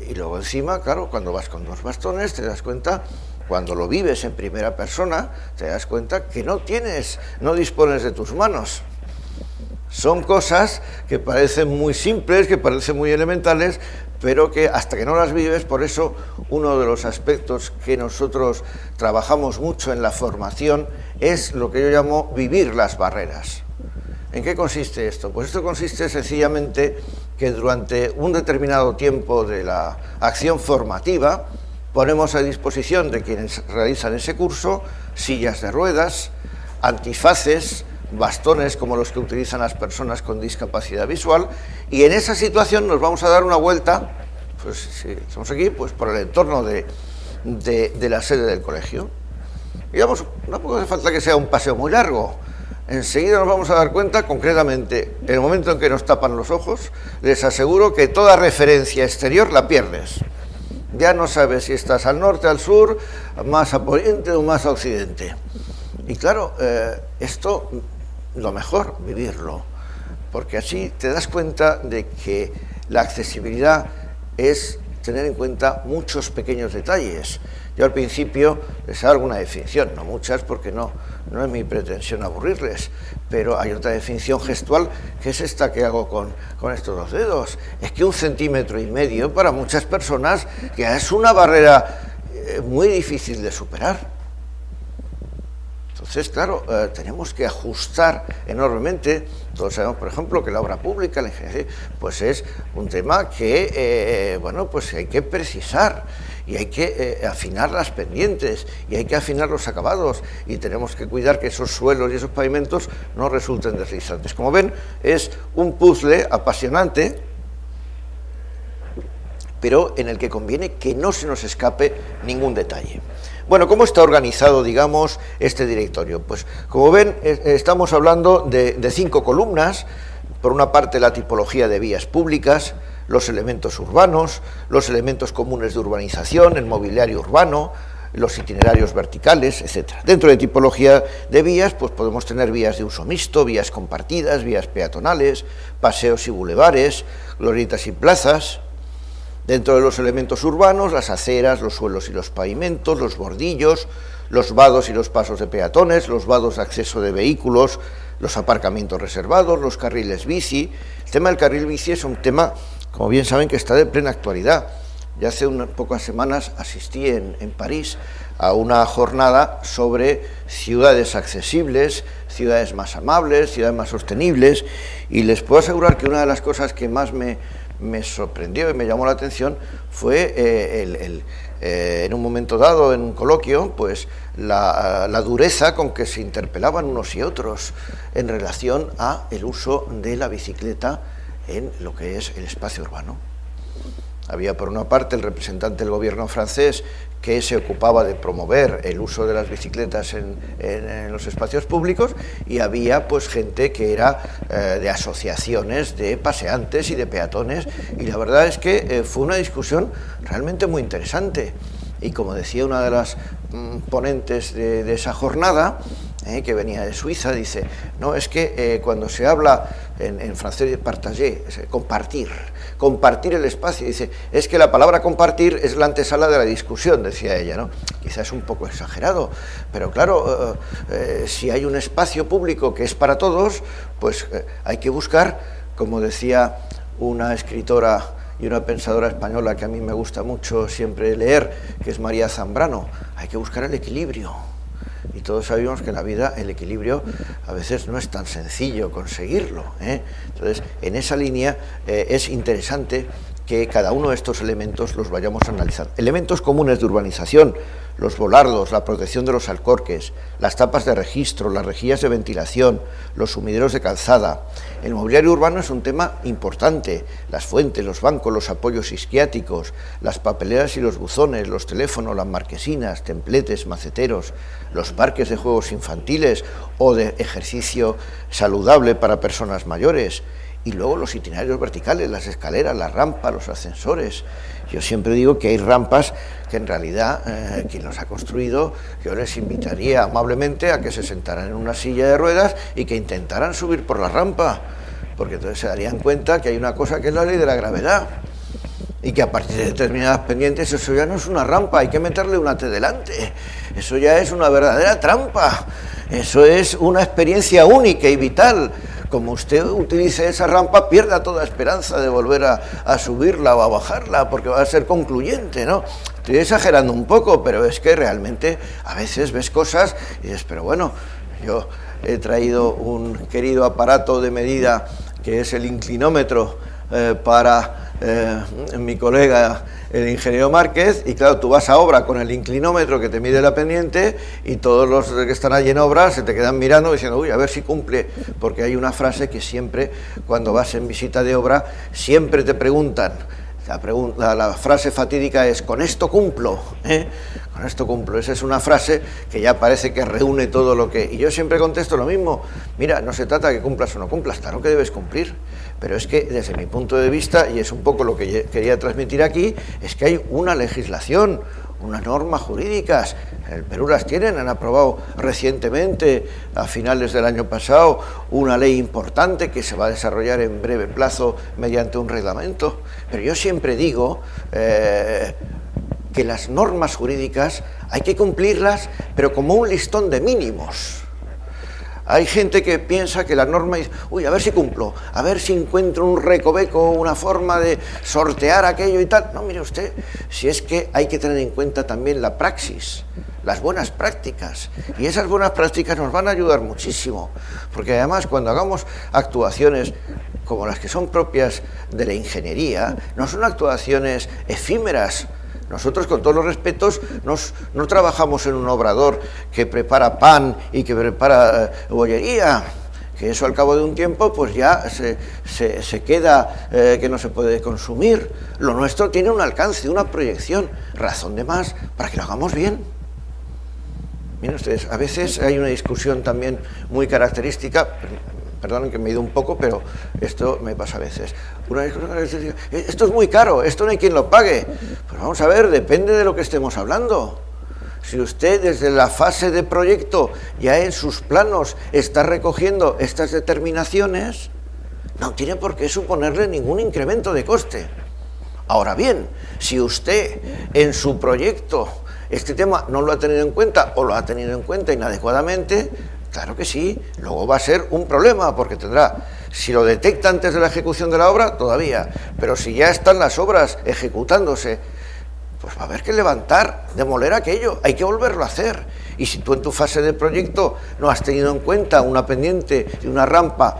Y luego encima, claro, cuando vas con 2 bastones te das cuenta, cuando lo vives en primera persona, te das cuenta que no dispones de tus manos. Son cosas que parecen muy simples, que parecen muy elementales, pero que hasta que no las vives, por eso uno de los aspectos que nosotros trabajamos mucho en la formación es lo que yo llamo vivir las barreras. ¿En qué consiste esto? Pues esto consiste sencillamente que durante un determinado tiempo de la acción formativa ponemos a disposición de quienes realizan ese curso sillas de ruedas, antifaces, bastones como los que utilizan las personas con discapacidad visual, y en esa situación nos vamos a dar una vuelta, pues si estamos aquí, pues por el entorno de la sede del colegio. Digamos, no hace falta que sea un paseo muy largo. Enseguida nos vamos a dar cuenta, concretamente, en el momento en que nos tapan los ojos, les aseguro que toda referencia exterior la pierdes. Ya no sabes si estás al norte, al sur, más a poniente o más a occidente. Y claro, esto, lo mejor, vivirlo, porque así te das cuenta de que la accesibilidad es tener en cuenta muchos pequeños detalles. Yo al principio les hago alguna definición, no muchas porque no es mi pretensión aburrirles, pero hay otra definición gestual que es esta que hago con estos 2 dedos. Es que 1,5 centímetros para muchas personas ya es una barrera muy difícil de superar. Entonces, claro, tenemos que ajustar enormemente. Todos sabemos, por ejemplo, que la obra pública, la ingeniería, pues es un tema que, bueno, pues hay que precisar y hay que afinar las pendientes y hay que afinar los acabados y tenemos que cuidar que esos suelos y esos pavimentos no resulten deslizantes. Como ven, es un puzzle apasionante, pero en el que conviene que no se nos escape ningún detalle. Bueno, ¿cómo está organizado, digamos, este directorio? Pues, como ven, estamos hablando de 5 columnas. Por una parte, la tipología de vías públicas, los elementos urbanos, los elementos comunes de urbanización, el mobiliario urbano, los itinerarios verticales, etc. Dentro de tipología de vías, pues podemos tener vías de uso mixto, vías compartidas, vías peatonales, paseos y bulevares, glorietas y plazas. Dentro de los elementos urbanos, las aceras, los suelos y los pavimentos, los bordillos, los vados y los pasos de peatones, los vados de acceso de vehículos, los aparcamientos reservados, los carriles bici. El tema del carril bici es un tema, como bien saben, que está de plena actualidad. Ya hace unas pocas semanas asistí en París a una jornada sobre ciudades accesibles, ciudades más amables, ciudades más sostenibles, y les puedo asegurar que una de las cosas que más me sorprendió y me llamó la atención fue en un momento dado, en un coloquio, pues la dureza con que se interpelaban unos y otros en relación a el uso de la bicicleta en lo que es el espacio urbano. Había por una parte el representante del gobierno francés que se ocupaba de promover el uso de las bicicletas en los espacios públicos, y había pues gente que era de asociaciones de paseantes y de peatones, y la verdad es que fue una discusión realmente muy interesante. Y como decía una de las ponentes de esa jornada, que venía de Suiza, dice, no, es que cuando se habla en francés de partager, compartir el espacio, dice, es que la palabra compartir es la antesala de la discusión, decía ella, ¿no? Quizás un poco exagerado, pero claro, si hay un espacio público que es para todos, pues hay que buscar, como decía una escritora y una pensadora española que a mí me gusta mucho siempre leer, que es María Zambrano, hay que buscar el equilibrio. Y todos sabemos que en la vida el equilibrio a veces no es tan sencillo conseguirlo, ¿eh? Entonces, en esa línea es interesante que cada uno de estos elementos los vayamos a analizar. Elementos comunes de urbanización: los volardos, la protección de los alcorques, las tapas de registro, las rejillas de ventilación, los sumideros de calzada. El mobiliario urbano es un tema importante: las fuentes, los bancos, los apoyos isquiáticos, las papeleras y los buzones, los teléfonos, las marquesinas, templetes, maceteros, los parques de juegos infantiles o de ejercicio saludable para personas mayores. Y luego los itinerarios verticales, las escaleras, las rampas, los ascensores. Yo siempre digo que hay rampas que en realidad quien los ha construido, yo les invitaría amablemente a que se sentaran en una silla de ruedas y que intentaran subir por la rampa, porque entonces se darían cuenta que hay una cosa que es la ley de la gravedad, y que a partir de determinadas pendientes eso ya no es una rampa, hay que meterle una T delante, eso ya es una verdadera trampa, eso es una experiencia única y vital. Como usted utilice esa rampa, pierda toda esperanza de volver a subirla o a bajarla, porque va a ser concluyente, ¿no? Estoy exagerando un poco, pero es que realmente a veces ves cosas y dices, pero bueno, yo he traído un querido aparato de medida que es el inclinómetro para mi colega el ingeniero Márquez, y claro, tú vas a obra con el inclinómetro que te mide la pendiente y todos los que están allí en obra se te quedan mirando diciendo, uy, a ver si cumple, porque hay una frase que siempre, cuando vas en visita de obra, siempre te preguntan, la frase fatídica es, ¿con esto cumplo? Con esto cumplo. Esa es una frase que ya parece que reúne todo lo que... Y yo siempre contesto lo mismo, mira, no se trata de que cumplas o no cumplas, claro que debes cumplir, pero es que desde mi punto de vista, y es un poco lo que quería transmitir aquí, es que hay una legislación, unas normas jurídicas, en el Perú las tienen, han aprobado recientemente, a finales del año pasado, una ley importante que se va a desarrollar en breve plazo mediante un reglamento, pero yo siempre digo que las normas jurídicas hay que cumplirlas, pero como un listón de mínimos. Hay gente que piensa que la norma dice, uy, a ver si cumplo, a ver si encuentro un recoveco, una forma de sortear aquello y tal. No, mire usted, si es que hay que tener en cuenta también la praxis, las buenas prácticas, y esas buenas prácticas nos van a ayudar muchísimo, porque además cuando hagamos actuaciones como las que son propias de la ingeniería, no son actuaciones efímeras. Nosotros, con todos los respetos, no trabajamos en un obrador que prepara pan y que prepara bollería, que eso al cabo de un tiempo pues ya se queda que no se puede consumir. Lo nuestro tiene un alcance, una proyección, razón de más para que lo hagamos bien. Miren ustedes, a veces hay una discusión también muy característica, perdonen que me he ido un poco, pero esto me pasa a veces. Una discusión, esto es muy caro, esto no hay quien lo pague. Pues vamos a ver, depende de lo que estemos hablando. Si usted desde la fase de proyecto ya en sus planos está recogiendo estas determinaciones, no tiene por qué suponerle ningún incremento de coste. Ahora bien, si usted en su proyecto este tema no lo ha tenido en cuenta o lo ha tenido en cuenta inadecuadamente, claro que sí, luego va a ser un problema, porque tendrá, si lo detecta antes de la ejecución de la obra, todavía, pero si ya están las obras ejecutándose, pues va a haber que levantar, demoler aquello, hay que volverlo a hacer. Y si tú en tu fase de proyecto no has tenido en cuenta una pendiente de una rampa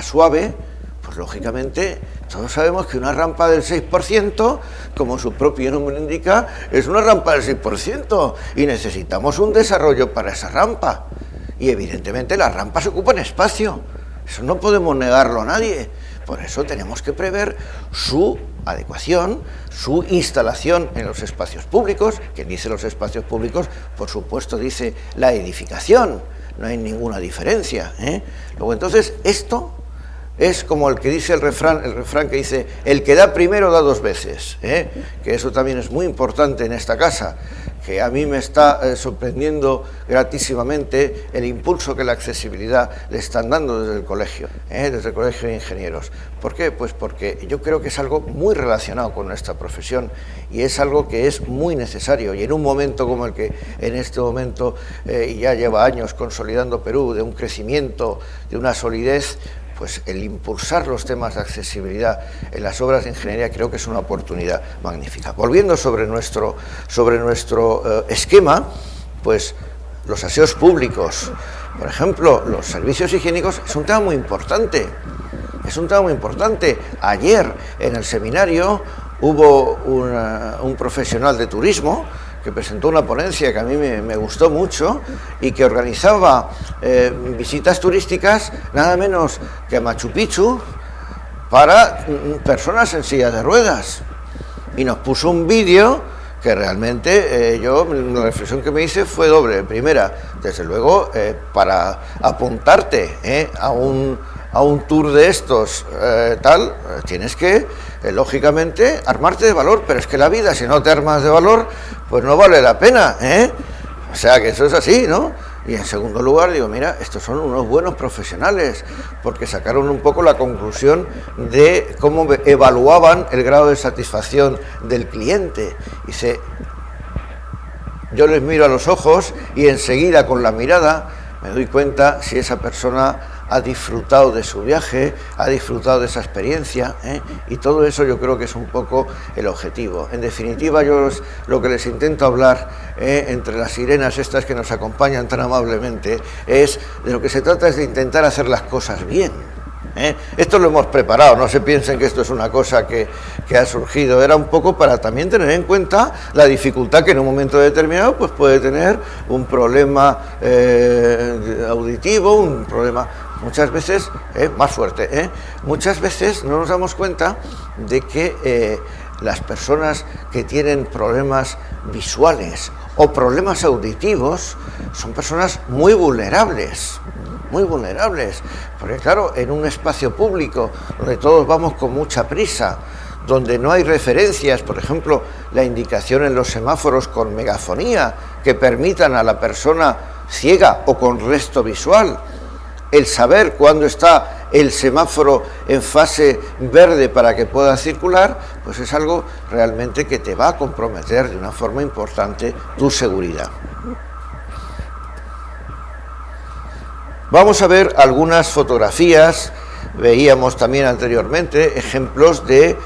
suave, pues lógicamente todos sabemos que una rampa del 6%, como su propio nombre indica, es una rampa del 6%, y necesitamos un desarrollo para esa rampa. Y evidentemente las rampas ocupan espacio, eso no podemos negarlo a nadie. Por eso tenemos que prever su adecuación, su instalación en los espacios públicos. Quien dice los espacios públicos, por supuesto dice la edificación, no hay ninguna diferencia, ¿eh? Luego entonces esto es como el que dice el refrán que dice, el que da primero da dos veces, ¿eh? Que eso también es muy importante en esta casa, que a mí me está sorprendiendo gratísimamente el impulso que la accesibilidad le están dando desde el colegio, desde el Colegio de Ingenieros. ¿Por qué? Pues porque yo creo que es algo muy relacionado con nuestra profesión y es algo que es muy necesario, y en un momento como el que en este momento ya lleva años consolidando Perú, de un crecimiento, de una solidez, pues el impulsar los temas de accesibilidad en las obras de ingeniería creo que es una oportunidad magnífica. Volviendo sobre nuestro esquema, pues los aseos públicos, por ejemplo, los servicios higiénicos, es un tema muy importante. Es un tema muy importante. Ayer en el seminario hubo un profesional de turismo que presentó una ponencia que a mí me gustó mucho y que organizaba visitas turísticas nada menos que a Machu Picchu para personas en silla de ruedas, y nos puso un vídeo que realmente la reflexión que me hice fue doble. Primera, desde luego, para apuntarte a un tour de estos, tienes que, lógicamente, armarte de valor, pero es que la vida, si no te armas de valor, pues no vale la pena, O sea, que eso es así, ¿no? Y en segundo lugar, digo, mira, estos son unos buenos profesionales, porque sacaron un poco la conclusión de cómo evaluaban el grado de satisfacción del cliente. Dice, yo les miro a los ojos y enseguida con la mirada me doy cuenta si esa persona ha disfrutado de su viaje, ha disfrutado de esa experiencia, y todo eso yo creo que es un poco el objetivo. En definitiva, yo lo que les intento hablar entre las sirenas estas que nos acompañan tan amablemente, es de lo que se trata es de intentar hacer las cosas bien. Esto lo hemos preparado, no se piensen que esto es una cosa que ha surgido, era un poco para también tener en cuenta la dificultad que en un momento determinado pues puede tener un problema auditivo, un problema muchas veces más fuerte, muchas veces no nos damos cuenta de que las personas que tienen problemas visuales o problemas auditivos son personas muy vulnerables, porque claro, en un espacio público donde todos vamos con mucha prisa, donde no hay referencias, por ejemplo, la indicación en los semáforos con megafonía que permitan a la persona ciega o con resto visual el saber cuándo está el semáforo en fase verde para que pueda circular, pues es algo realmente que te va a comprometer de una forma importante tu seguridad. Vamos a ver algunas fotografías. Veíamos también anteriormente ejemplos de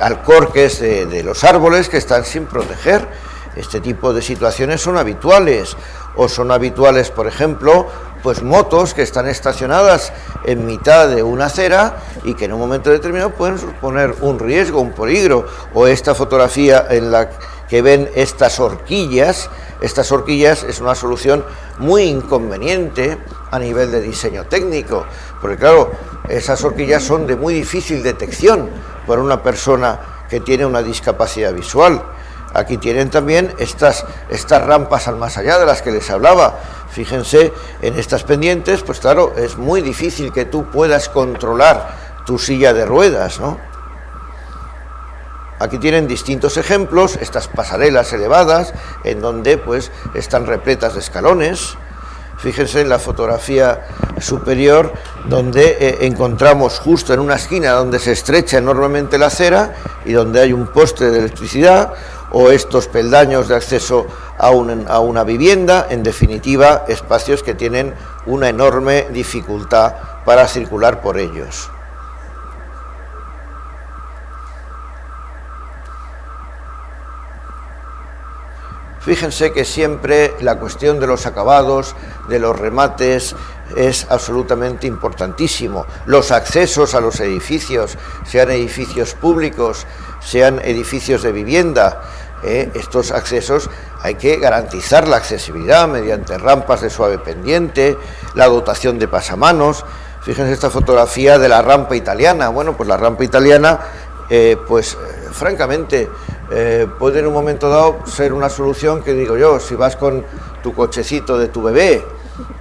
alcorques de los árboles que están sin proteger. Este tipo de situaciones son habituales, o son habituales, por ejemplo, pues motos que están estacionadas en mitad de una acera y que en un momento determinado pueden suponer un riesgo, un peligro. O esta fotografía en la que ven estas horquillas es una solución muy inconveniente a nivel de diseño técnico, porque claro, esas horquillas son de muy difícil detección por una persona que tiene una discapacidad visual. Aquí tienen también estas rampas al más allá de las que les hablaba. Fíjense en estas pendientes, pues claro, es muy difícil que tú puedas controlar tu silla de ruedas, ¿no? Aquí tienen distintos ejemplos, estas pasarelas elevadas, en donde pues están repletas de escalones. Fíjense en la fotografía superior, donde encontramos justo en una esquina donde se estrecha enormemente la acera y donde hay un poste de electricidad, o estos peldaños de acceso a una vivienda, en definitiva, espacios que tienen una enorme dificultad para circular por ellos. Fíjense que siempre la cuestión de los acabados, de los remates, es absolutamente importantísimo. Los accesos a los edificios, sean edificios públicos, sean edificios de vivienda, estos accesos hay que garantizar la accesibilidad mediante rampas de suave pendiente, la dotación de pasamanos. Fíjense esta fotografía de la rampa italiana. Bueno, pues la rampa italiana, francamente, puede en un momento dado ser una solución que, digo yo, si vas con tu cochecito de tu bebé,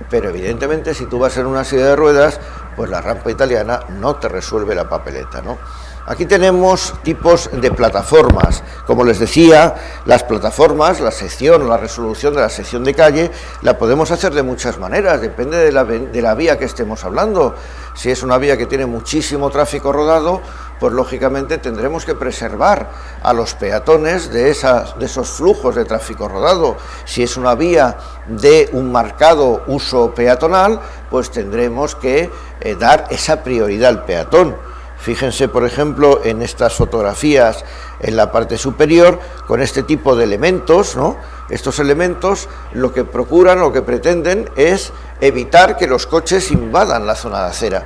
pero evidentemente si tú vas en una silla de ruedas, pues la rampa italiana no te resuelve la papeleta, ¿no? Aquí tenemos tipos de plataformas. Como les decía, las plataformas, la resolución de la sección de calle, la podemos hacer de muchas maneras, depende de la vía que estemos hablando. Si es una vía que tiene muchísimo tráfico rodado, pues lógicamente tendremos que preservar a los peatones de esos flujos de tráfico rodado. Si es una vía de un marcado uso peatonal, pues tendremos que dar esa prioridad al peatón. Fíjense, por ejemplo, en estas fotografías en la parte superior, con este tipo de elementos, ¿no? Estos elementos lo que procuran, lo que pretenden es evitar que los coches invadan la zona de acera.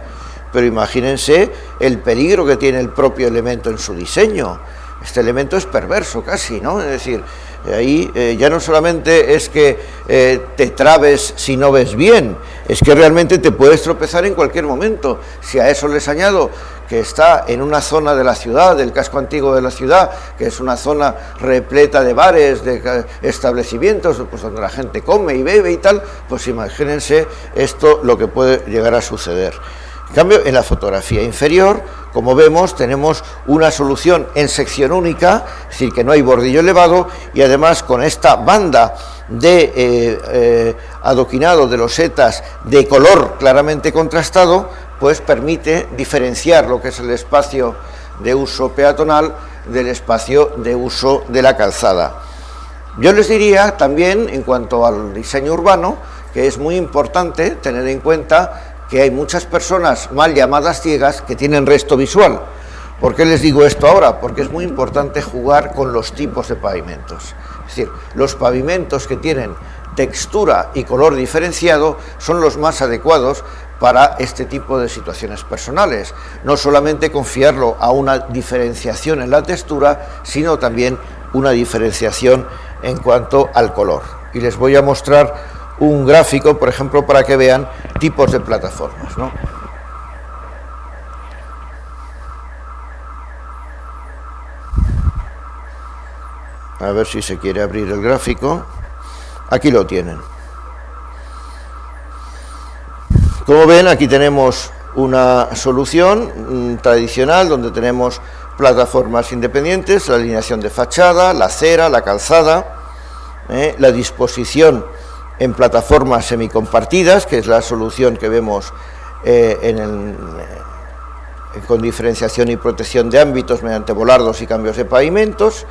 Pero imagínense el peligro que tiene el propio elemento en su diseño. Este elemento es perverso casi, ¿no? Es decir, ahí ya no solamente es que te trabes si no ves bien, es que realmente te puedes tropezar en cualquier momento. Si a eso les añado que está en una zona de la ciudad, del casco antiguo de la ciudad, que es una zona repleta de bares, de establecimientos, pues donde la gente come y bebe y tal, pues imagínense esto lo que puede llegar a suceder. En cambio, en la fotografía inferior, como vemos, tenemos una solución en sección única, es decir, que no hay bordillo elevado, y además con esta banda de adoquinado de losetas de color claramente contrastado, pues permite diferenciar lo que es el espacio de uso peatonal del espacio de uso de la calzada. Yo les diría también, en cuanto al diseño urbano, que es muy importante tener en cuenta que hay muchas personas mal llamadas ciegas que tienen resto visual. ¿Por qué les digo esto ahora? Porque es muy importante jugar con los tipos de pavimentos. Es decir, los pavimentos que tienen textura y color diferenciado son los más adecuados para este tipo de situaciones personales. No solamente confiarlo a una diferenciación en la textura, sino también una diferenciación en cuanto al color. Y les voy a mostrar un gráfico, por ejemplo, para que vean tipos de plataformas, ¿no? A ver si se quiere abrir el gráfico. Aquí lo tienen. Como ven, aquí tenemos una solución tradicional donde tenemos plataformas independientes, la alineación de fachada, la acera, la calzada, la disposición en plataformas semicompartidas, que es la solución que vemos con diferenciación y protección de ámbitos mediante volardos y cambios de pavimentos,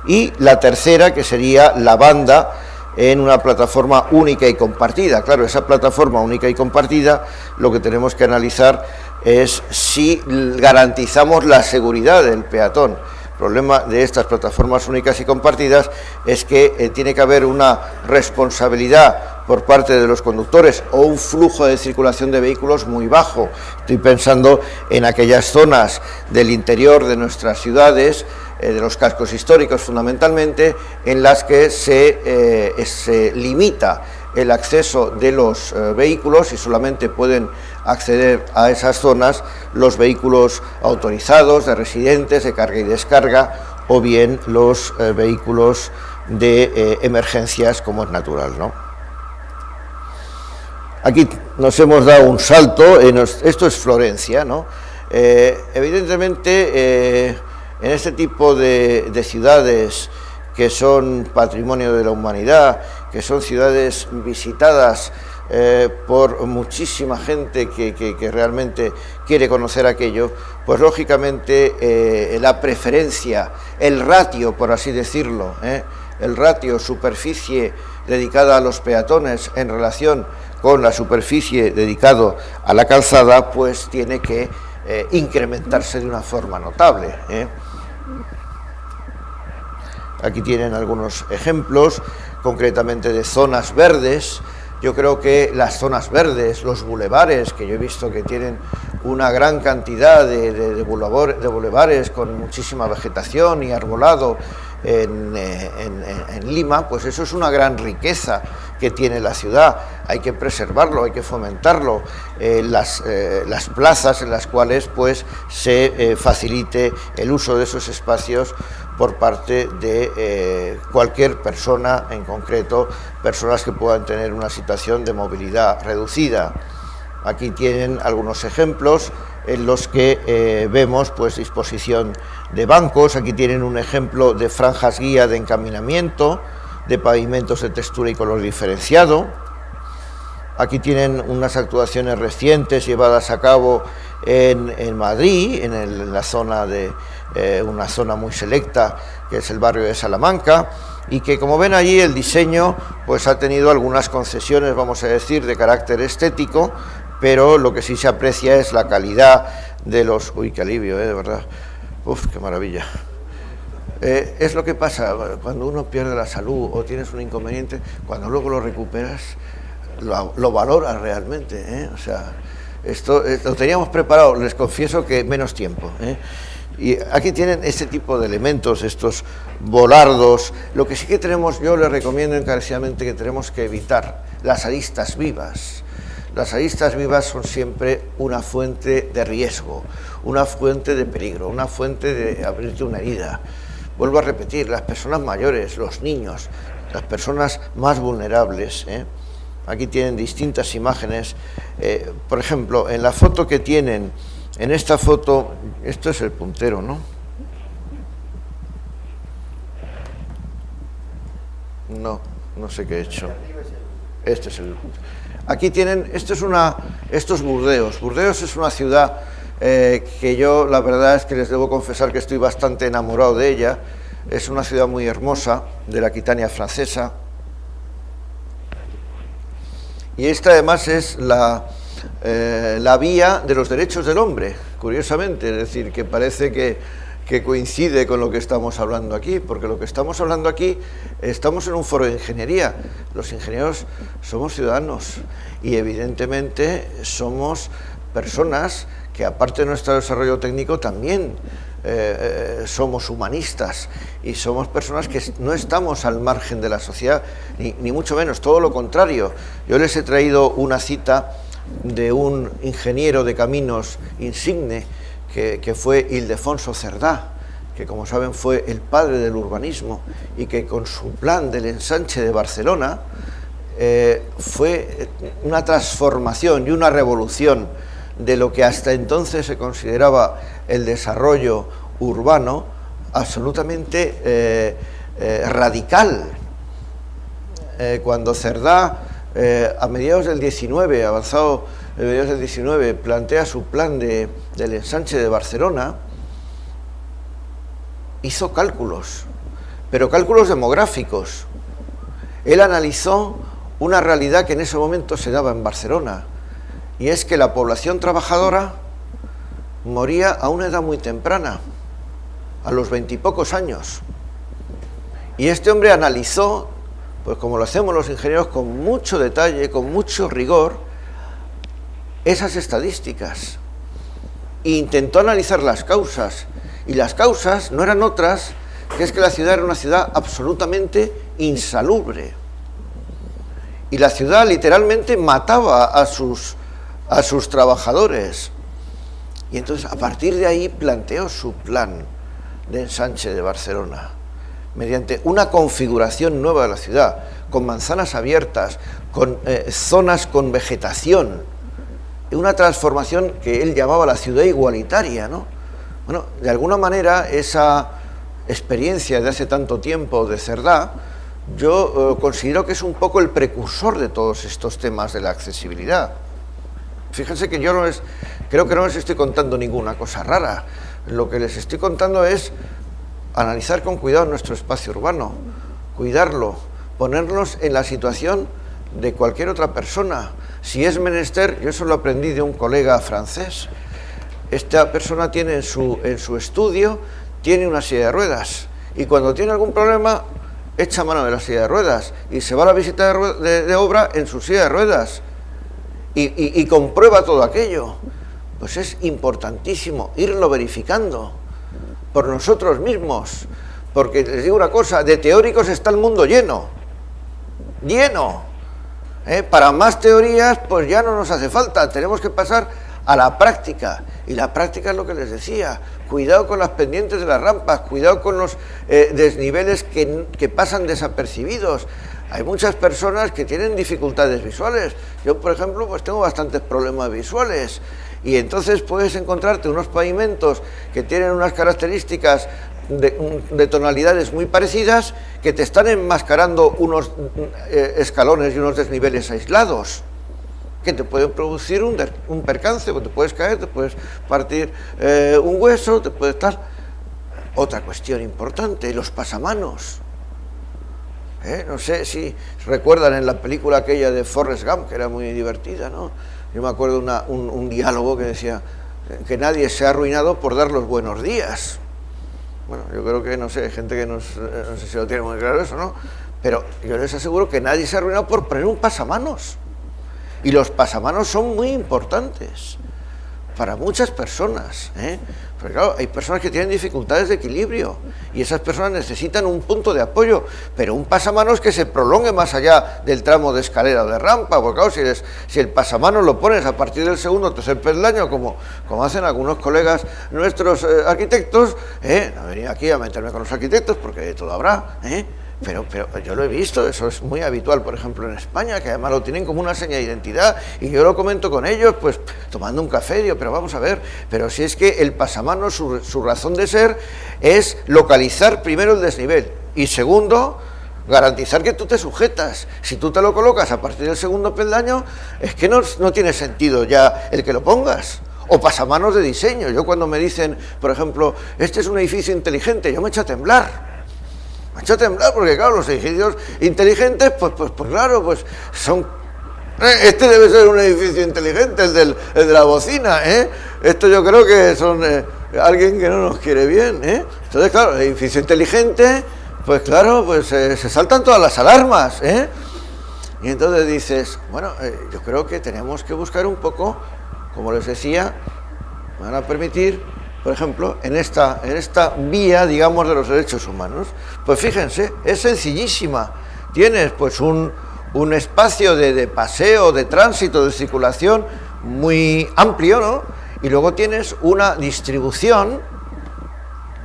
y la tercera, que sería la banda en una plataforma única y compartida. Claro, esa plataforma única y compartida, lo que tenemos que analizar es si garantizamos la seguridad del peatón. El problema de estas plataformas únicas y compartidas es que tiene que haber una responsabilidad por parte de los conductores o un flujo de circulación de vehículos muy bajo. Estoy pensando en aquellas zonas del interior de nuestras ciudades, de los cascos históricos fundamentalmente, en las que se limita el acceso de los vehículos y solamente pueden acceder a esas zonas los vehículos autorizados de residentes, de carga y descarga, o bien los vehículos de emergencias, como es natural, ¿no? Aquí nos hemos dado un salto, esto es Florencia, ¿no? Evidentemente, en este tipo de ciudades que son patrimonio de la humanidad que son ciudades visitadas por muchísima gente que realmente quiere conocer aquello, pues lógicamente la preferencia, el ratio, por así decirlo, el ratio superficie dedicada a los peatones en relación con la superficie dedicada a la calzada, pues tiene que incrementarse de una forma notable. Aquí tienen algunos ejemplos, concretamente de zonas verdes. Yo creo que las zonas verdes, los bulevares, que yo he visto que tienen una gran cantidad de bulevares con muchísima vegetación y arbolado en Lima, pues eso es una gran riqueza que tiene la ciudad. Hay que preservarlo, hay que fomentarlo, las plazas en las cuales pues se facilite el uso de esos espacios por parte de cualquier persona, en concreto personas que puedan tener una situación de movilidad reducida. Aquí tienen algunos ejemplos en los que vemos pues disposición de bancos. Aquí tienen un ejemplo de franjas guía de encaminamiento, de pavimentos de textura y color diferenciado. Aquí tienen unas actuaciones recientes llevadas a cabo en Madrid, en la zona de una zona muy selecta, que es el barrio de Salamanca, y que, como ven allí, el diseño pues ha tenido algunas concesiones, vamos a decir, de carácter estético, pero lo que sí se aprecia es la calidad de los... Uy, qué alivio, de verdad. Uf, qué maravilla. Es lo que pasa cuando uno pierde la salud o tienes un inconveniente, cuando luego lo recuperas, lo valoras realmente, O sea, esto lo teníamos preparado, les confieso que menos tiempo, Y aquí tienen este tipo de elementos, estos volardos. Lo que sí que tenemos, yo les recomiendo encarecidamente que tenemos que evitar las aristas vivas. Las aristas vivas son siempre una fuente de riesgo, una fuente de peligro, una fuente de abrirte una herida. Vuelvo a repetir, las personas mayores, los niños, las personas más vulnerables, Aquí tienen distintas imágenes. Por ejemplo, en la foto que tienen, en esta foto, esto es el puntero, ¿no? No sé qué he hecho. Este es el... Aquí tienen, esto es Burdeos. Burdeos es una ciudad que yo, la verdad es que les debo confesar que estoy bastante enamorado de ella. Es una ciudad muy hermosa, de la Aquitania francesa. Y esta además es la vía de los derechos del hombre, curiosamente, es decir, que parece que coincide con lo que estamos hablando aquí, porque lo que estamos hablando aquí, estamos en un foro de ingeniería. Los ingenieros somos ciudadanos y evidentemente somos personas que, aparte de nuestro desarrollo técnico, también somos humanistas y somos personas que no estamos al margen de la sociedad, ni mucho menos, todo lo contrario. Yo les he traído una cita de un ingeniero de caminos insigne que fue Ildefonso Cerdá, que, como saben, fue el padre del urbanismo y que con su plan del ensanche de Barcelona fue una transformación y una revolución de lo que hasta entonces se consideraba el desarrollo urbano, absolutamente radical. Cuando Cerdá, a mediados del 19, avanzado a mediados del 19, plantea su plan del ensanche de Barcelona, hizo cálculos, pero cálculos demográficos. Él analizó una realidad que en ese momento se daba en Barcelona, y es que la población trabajadora moría a una edad muy temprana, a los 20 y pocos años. Y este hombre analizó, pues como lo hacemos los ingenieros, con mucho detalle, con mucho rigor, esas estadísticas. E intentó analizar las causas. Y las causas no eran otras que es que la ciudad era una ciudad absolutamente insalubre. Y la ciudad literalmente mataba a sus trabajadores. Y entonces, a partir de ahí, planteó su plan de ensanche de Barcelona, mediante una configuración nueva de la ciudad, con manzanas abiertas, con zonas con vegetación, una transformación que él llamaba la ciudad igualitaria, ¿no? Bueno, de alguna manera esa experiencia de hace tanto tiempo de Cerdá, yo considero que es un poco el precursor de todos estos temas de la accesibilidad. Fíjense que yo creo que no les estoy contando ninguna cosa rara. Lo que les estoy contando es analizar con cuidado nuestro espacio urbano, cuidarlo, ponernos en la situación de cualquier otra persona. Si es menester, yo eso lo aprendí de un colega francés. Esta persona tiene en su estudio, tiene una silla de ruedas, y cuando tiene algún problema, echa mano de la silla de ruedas, y se va a la visita de obra en su silla de ruedas, y comprueba todo aquello. Pues es importantísimo irlo verificando por nosotros mismos, porque les digo una cosa, de teóricos está el mundo lleno. Para más teorías, pues ya no nos hace falta, tenemos que pasar a la práctica, y la práctica es lo que les decía, cuidado con las pendientes de las rampas, cuidado con los desniveles que pasan desapercibidos. Hay muchas personas que tienen dificultades visuales. Yo, por ejemplo, pues tengo bastantes problemas visuales, y entonces puedes encontrarte unos pavimentos que tienen unas características de tonalidades muy parecidas, que te están enmascarando unos escalones y unos desniveles aislados, que te pueden producir un percance, pues te puedes caer, te puedes partir un hueso, te puede estar... Otra cuestión importante, los pasamanos. No sé si recuerdan en la película aquella de Forrest Gump, que era muy divertida, ¿no? Yo me acuerdo un diálogo que decía que nadie se ha arruinado por dar los buenos días. Bueno, yo creo que, no sé, hay gente que no sé si lo tiene muy claro eso, ¿no? Pero yo les aseguro que nadie se ha arruinado por poner un pasamanos. Y los pasamanos son muy importantes para muchas personas, Porque claro, hay personas que tienen dificultades de equilibrio, y esas personas necesitan un punto de apoyo, pero un pasamanos que se prolongue más allá del tramo de escalera o de rampa, porque claro, si el pasamanos lo pones a partir del segundo o tercer peldaño, como hacen algunos colegas nuestros arquitectos, no he venido aquí a meterme con los arquitectos, porque de todo habrá, Pero yo lo he visto, eso es muy habitual, por ejemplo, en España, que además lo tienen como una seña de identidad, y yo lo comento con ellos, pues tomando un café, digo, pero vamos a ver, pero si es que el pasamanos, su razón de ser es localizar primero el desnivel, y segundo, garantizar que tú te sujetas. Si tú te lo colocas a partir del segundo peldaño, es que no tiene sentido ya el que lo pongas. O pasamanos de diseño. Yo cuando me dicen, por ejemplo, este es un edificio inteligente, yo me echo a temblar. Me echo a temblar porque, claro, los edificios inteligentes, pues claro, pues son... Este debe ser un edificio inteligente, el de la bocina, Esto yo creo que son alguien que no nos quiere bien, Entonces, claro, el edificio inteligente, pues claro, pues se saltan todas las alarmas, Y entonces dices, bueno, yo creo que tenemos que buscar un poco, como les decía, me van a permitir... Por ejemplo, en esta vía, digamos, de los derechos humanos, pues fíjense, es sencillísima. Tienes pues un espacio de paseo, de tránsito, de circulación muy amplio, ¿no? Y luego tienes una distribución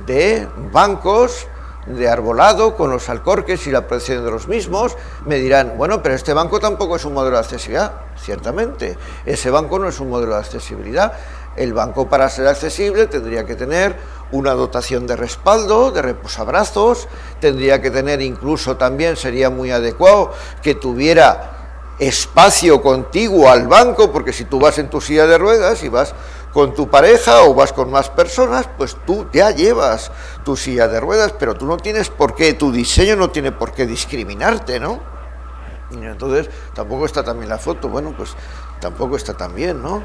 de bancos de arbolado con los alcorques y la protección de los mismos. Me dirán, bueno, pero este banco tampoco es un modelo de accesibilidad. Ciertamente, ese banco no es un modelo de accesibilidad. El banco, para ser accesible, tendría que tener una dotación de respaldo, de reposabrazos, tendría que tener incluso también, sería muy adecuado, que tuviera espacio contiguo al banco, porque si tú vas en tu silla de ruedas y vas con tu pareja o vas con más personas, pues tú ya llevas tu silla de ruedas, pero tú no tienes por qué, tu diseño no tiene por qué discriminarte, ¿no? Y entonces, tampoco está tan bien la foto, bueno, pues tampoco está tan bien, ¿no?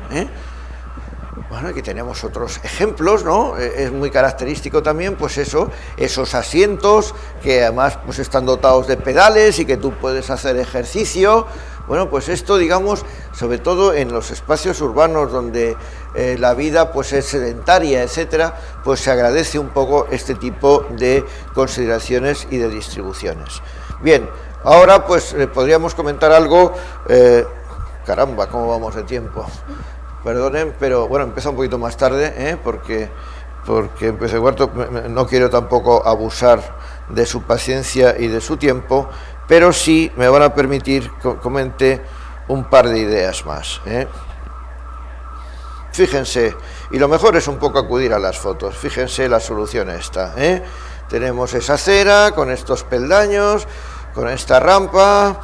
Bueno, aquí tenemos otros ejemplos, ¿no? Es muy característico también, pues esos asientos que además pues están dotados de pedales y que tú puedes hacer ejercicio. Bueno, pues esto, digamos, sobre todo en los espacios urbanos donde la vida pues es sedentaria, etcétera, pues se agradece un poco este tipo de consideraciones y de distribuciones. Bien, ahora pues podríamos comentar algo. Caramba, ¿cómo vamos de tiempo? Perdonen, pero bueno, empieza un poquito más tarde, porque empecé cuarto. No quiero tampoco abusar de su paciencia y de su tiempo, pero sí me van a permitir que comente un par de ideas más. Fíjense, y lo mejor es un poco acudir a las fotos. Fíjense la solución esta. Tenemos esa acera con estos peldaños, con esta rampa,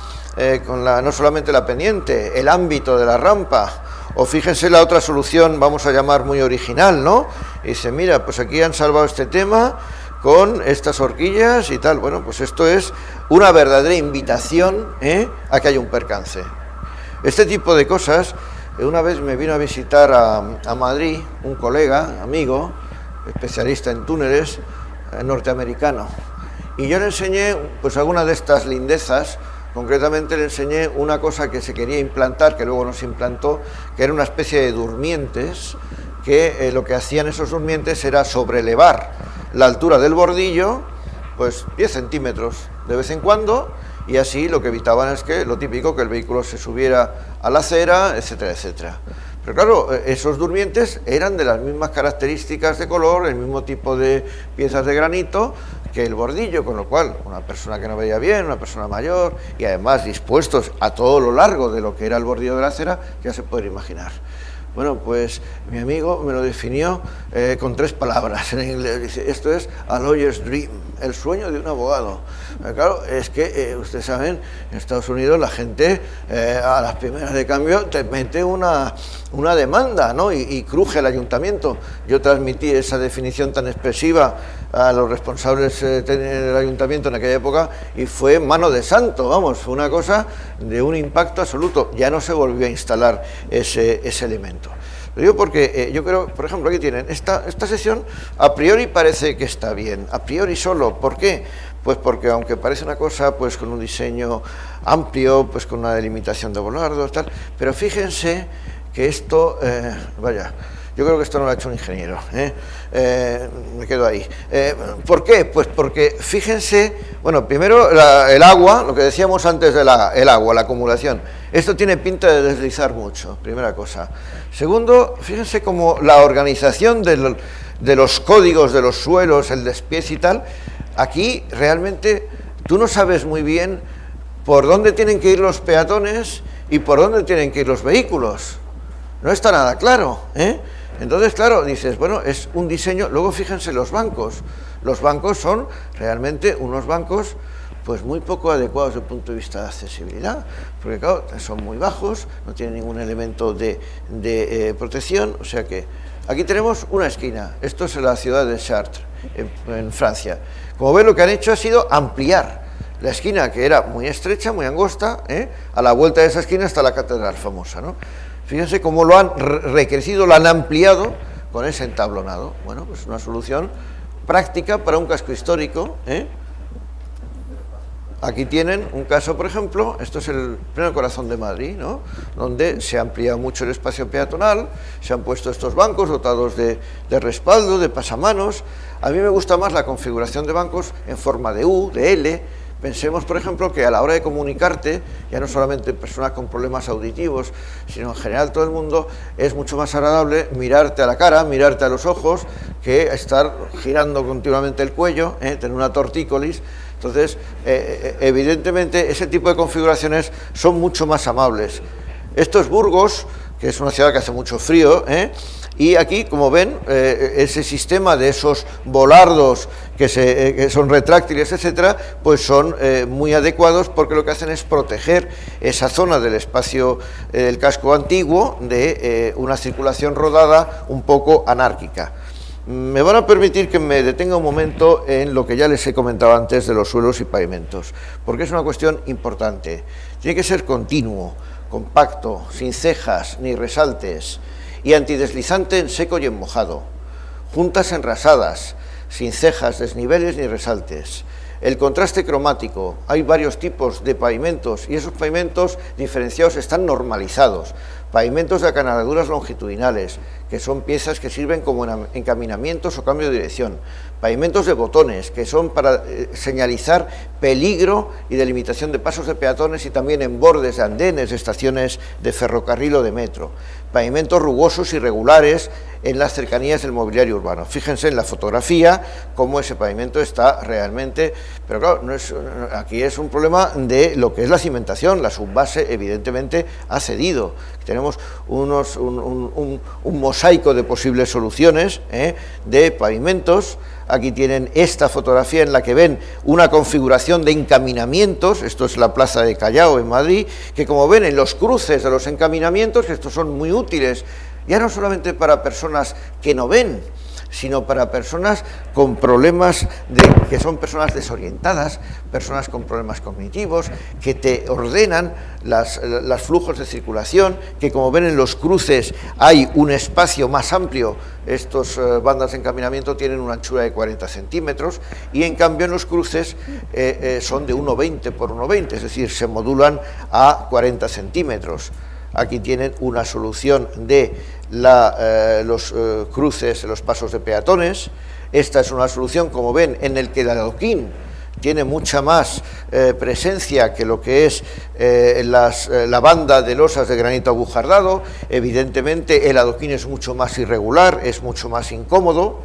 con no solamente la pendiente, el ámbito de la rampa. O fíjense la otra solución, vamos a llamar muy original, ¿no? Y dice, mira, pues aquí han salvado este tema con estas horquillas y tal. Bueno, pues esto es una verdadera invitación a que haya un percance. Este tipo de cosas, una vez me vino a visitar a Madrid un colega, amigo, especialista en túneles, norteamericano, y yo le enseñé pues algunas de estas lindezas. Concretamente le enseñé una cosa que se quería implantar, que luego no se implantó, que era una especie de durmientes, que lo que hacían esos durmientes era sobrelevar la altura del bordillo, pues 10 centímetros de vez en cuando, y así lo que evitaban es que, lo típico, que el vehículo se subiera a la acera, etcétera, etcétera. Pero claro, esos durmientes eran de las mismas características de color, el mismo tipo de piezas de granito que el bordillo, con lo cual una persona que no veía bien, una persona mayor, y además dispuestos a todo lo largo de lo que era el bordillo de la acera, ya se puede imaginar. Bueno, pues mi amigo me lo definió con 3 palabras en inglés. Dice, esto es a lawyer's dream, el sueño de un abogado. Claro, es que ustedes saben, en Estados Unidos la gente a las primeras de cambio te mete una demanda, ¿no? Y cruje el ayuntamiento. Yo transmití esa definición tan expresiva a los responsables del ayuntamiento en aquella época y fue mano de santo, vamos, fue una cosa de un impacto absoluto. Ya no se volvió a instalar ese elemento. Lo digo porque yo creo, por ejemplo, aquí tienen esta sesión, a priori parece que está bien, a priori solo. ¿Por qué? Pues porque aunque parece una cosa pues con un diseño amplio, pues con una delimitación de volardos, tal, pero fíjense que esto, vaya, yo creo que esto no lo ha hecho un ingeniero, me quedo ahí. ¿Por qué? Pues porque fíjense, bueno, primero el agua, lo que decíamos antes del agua, la acumulación. Esto tiene pinta de deslizar mucho, primera cosa. Segundo, fíjense cómo la organización de los códigos de los suelos, el despiece y tal, aquí realmente tú no sabes muy bien por dónde tienen que ir los peatones y por dónde tienen que ir los vehículos. No está nada claro, Entonces, claro, dices, bueno, es un diseño. Luego fíjense los bancos. Los bancos son realmente unos bancos pues muy poco adecuados desde el punto de vista de accesibilidad, porque claro, son muy bajos, no tienen ningún elemento de protección, o sea que aquí tenemos una esquina. Esto es en la ciudad de Chartres, en Francia. Como ven, lo que han hecho ha sido ampliar la esquina, que era muy estrecha, muy angosta, a la vuelta de esa esquina está la catedral famosa, ¿no? Fíjense cómo lo han recrecido, lo han ampliado con ese entablonado. Bueno, pues una solución práctica para un casco histórico, Aquí tienen un caso, por ejemplo, esto es el pleno corazón de Madrid, ¿no? Donde se ha ampliado mucho el espacio peatonal, se han puesto estos bancos dotados de respaldo, de pasamanos. A mí me gusta más la configuración de bancos en forma de U, de L. Pensemos, por ejemplo, que a la hora de comunicarte, ya no solamente personas con problemas auditivos, sino en general todo el mundo, es mucho más agradable mirarte a la cara, mirarte a los ojos, que estar girando continuamente el cuello, tener una tortícolis. Entonces, evidentemente, ese tipo de configuraciones son mucho más amables. Esto es Burgos, que es una ciudad que hace mucho frío, y aquí, como ven, ese sistema de esos volardos que son retráctiles, etcétera, pues son muy adecuados porque lo que hacen es proteger esa zona del espacio del casco antiguo de una circulación rodada un poco anárquica. Me van a permitir que me detenga un momento en lo que ya les he comentado antes de los suelos y pavimentos, porque es una cuestión importante. Tiene que ser continuo, compacto, sin cejas ni resaltes, y antideslizante en seco y en mojado, juntas enrasadas, sin cejas, desniveles ni resaltes. El contraste cromático, hay varios tipos de pavimentos y esos pavimentos diferenciados están normalizados. Pavimentos de acanaladuras longitudinales, que son piezas que sirven como encaminamientos o cambio de dirección. Pavimentos de botones, que son para señalizar peligro y delimitación de pasos de peatones y también en bordes de andenes, de estaciones de ferrocarril o de metro. Pavimentos rugosos y regulares en las cercanías del mobiliario urbano. Fíjense en la fotografía cómo ese pavimento está realmente, pero claro, aquí es un problema de lo que es la cimentación. La subbase evidentemente ha cedido. Tenemos un mosaico de posibles soluciones de pavimentos. Aquí tienen esta fotografía en la que ven una configuración de encaminamientos, esto es la Plaza de Callao en Madrid, que como ven en los cruces de los encaminamientos, estos son muy útiles, ya no solamente para personas que no ven, sino para personas con problemas, que son personas desorientadas, personas con problemas cognitivos, que te ordenan los flujos de circulación, que como ven en los cruces hay un espacio más amplio. Estos bandas de encaminamiento tienen una anchura de 40 centímetros y en cambio en los cruces son de 1,20 por 1,20, es decir, se modulan a 40 centímetros. Aquí tienen una solución de los cruces, los pasos de peatones. Esta es una solución, como ven, en el que el adoquín tiene mucha más presencia que lo que es la banda de losas de granito abujardado. Evidentemente el adoquín es mucho más irregular, es mucho más incómodo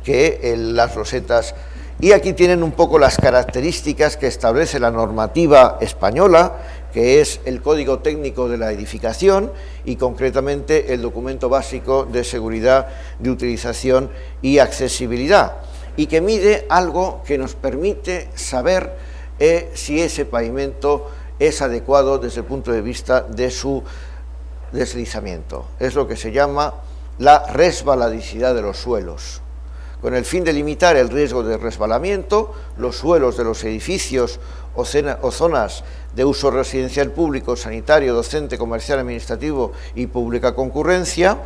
que las losetas. Y aquí tienen un poco las características que establece la normativa española, que es el Código Técnico de la Edificación y concretamente el documento básico de seguridad, de utilización y accesibilidad, y que mide algo que nos permite saber si ese pavimento es adecuado desde el punto de vista de su deslizamiento. Es lo que se llama la resbaladicidad de los suelos. Con el fin de limitar el riesgo de resbalamiento, los suelos de los edificios o zonas de uso residencial público, sanitario, docente, comercial, administrativo y pública concurrencia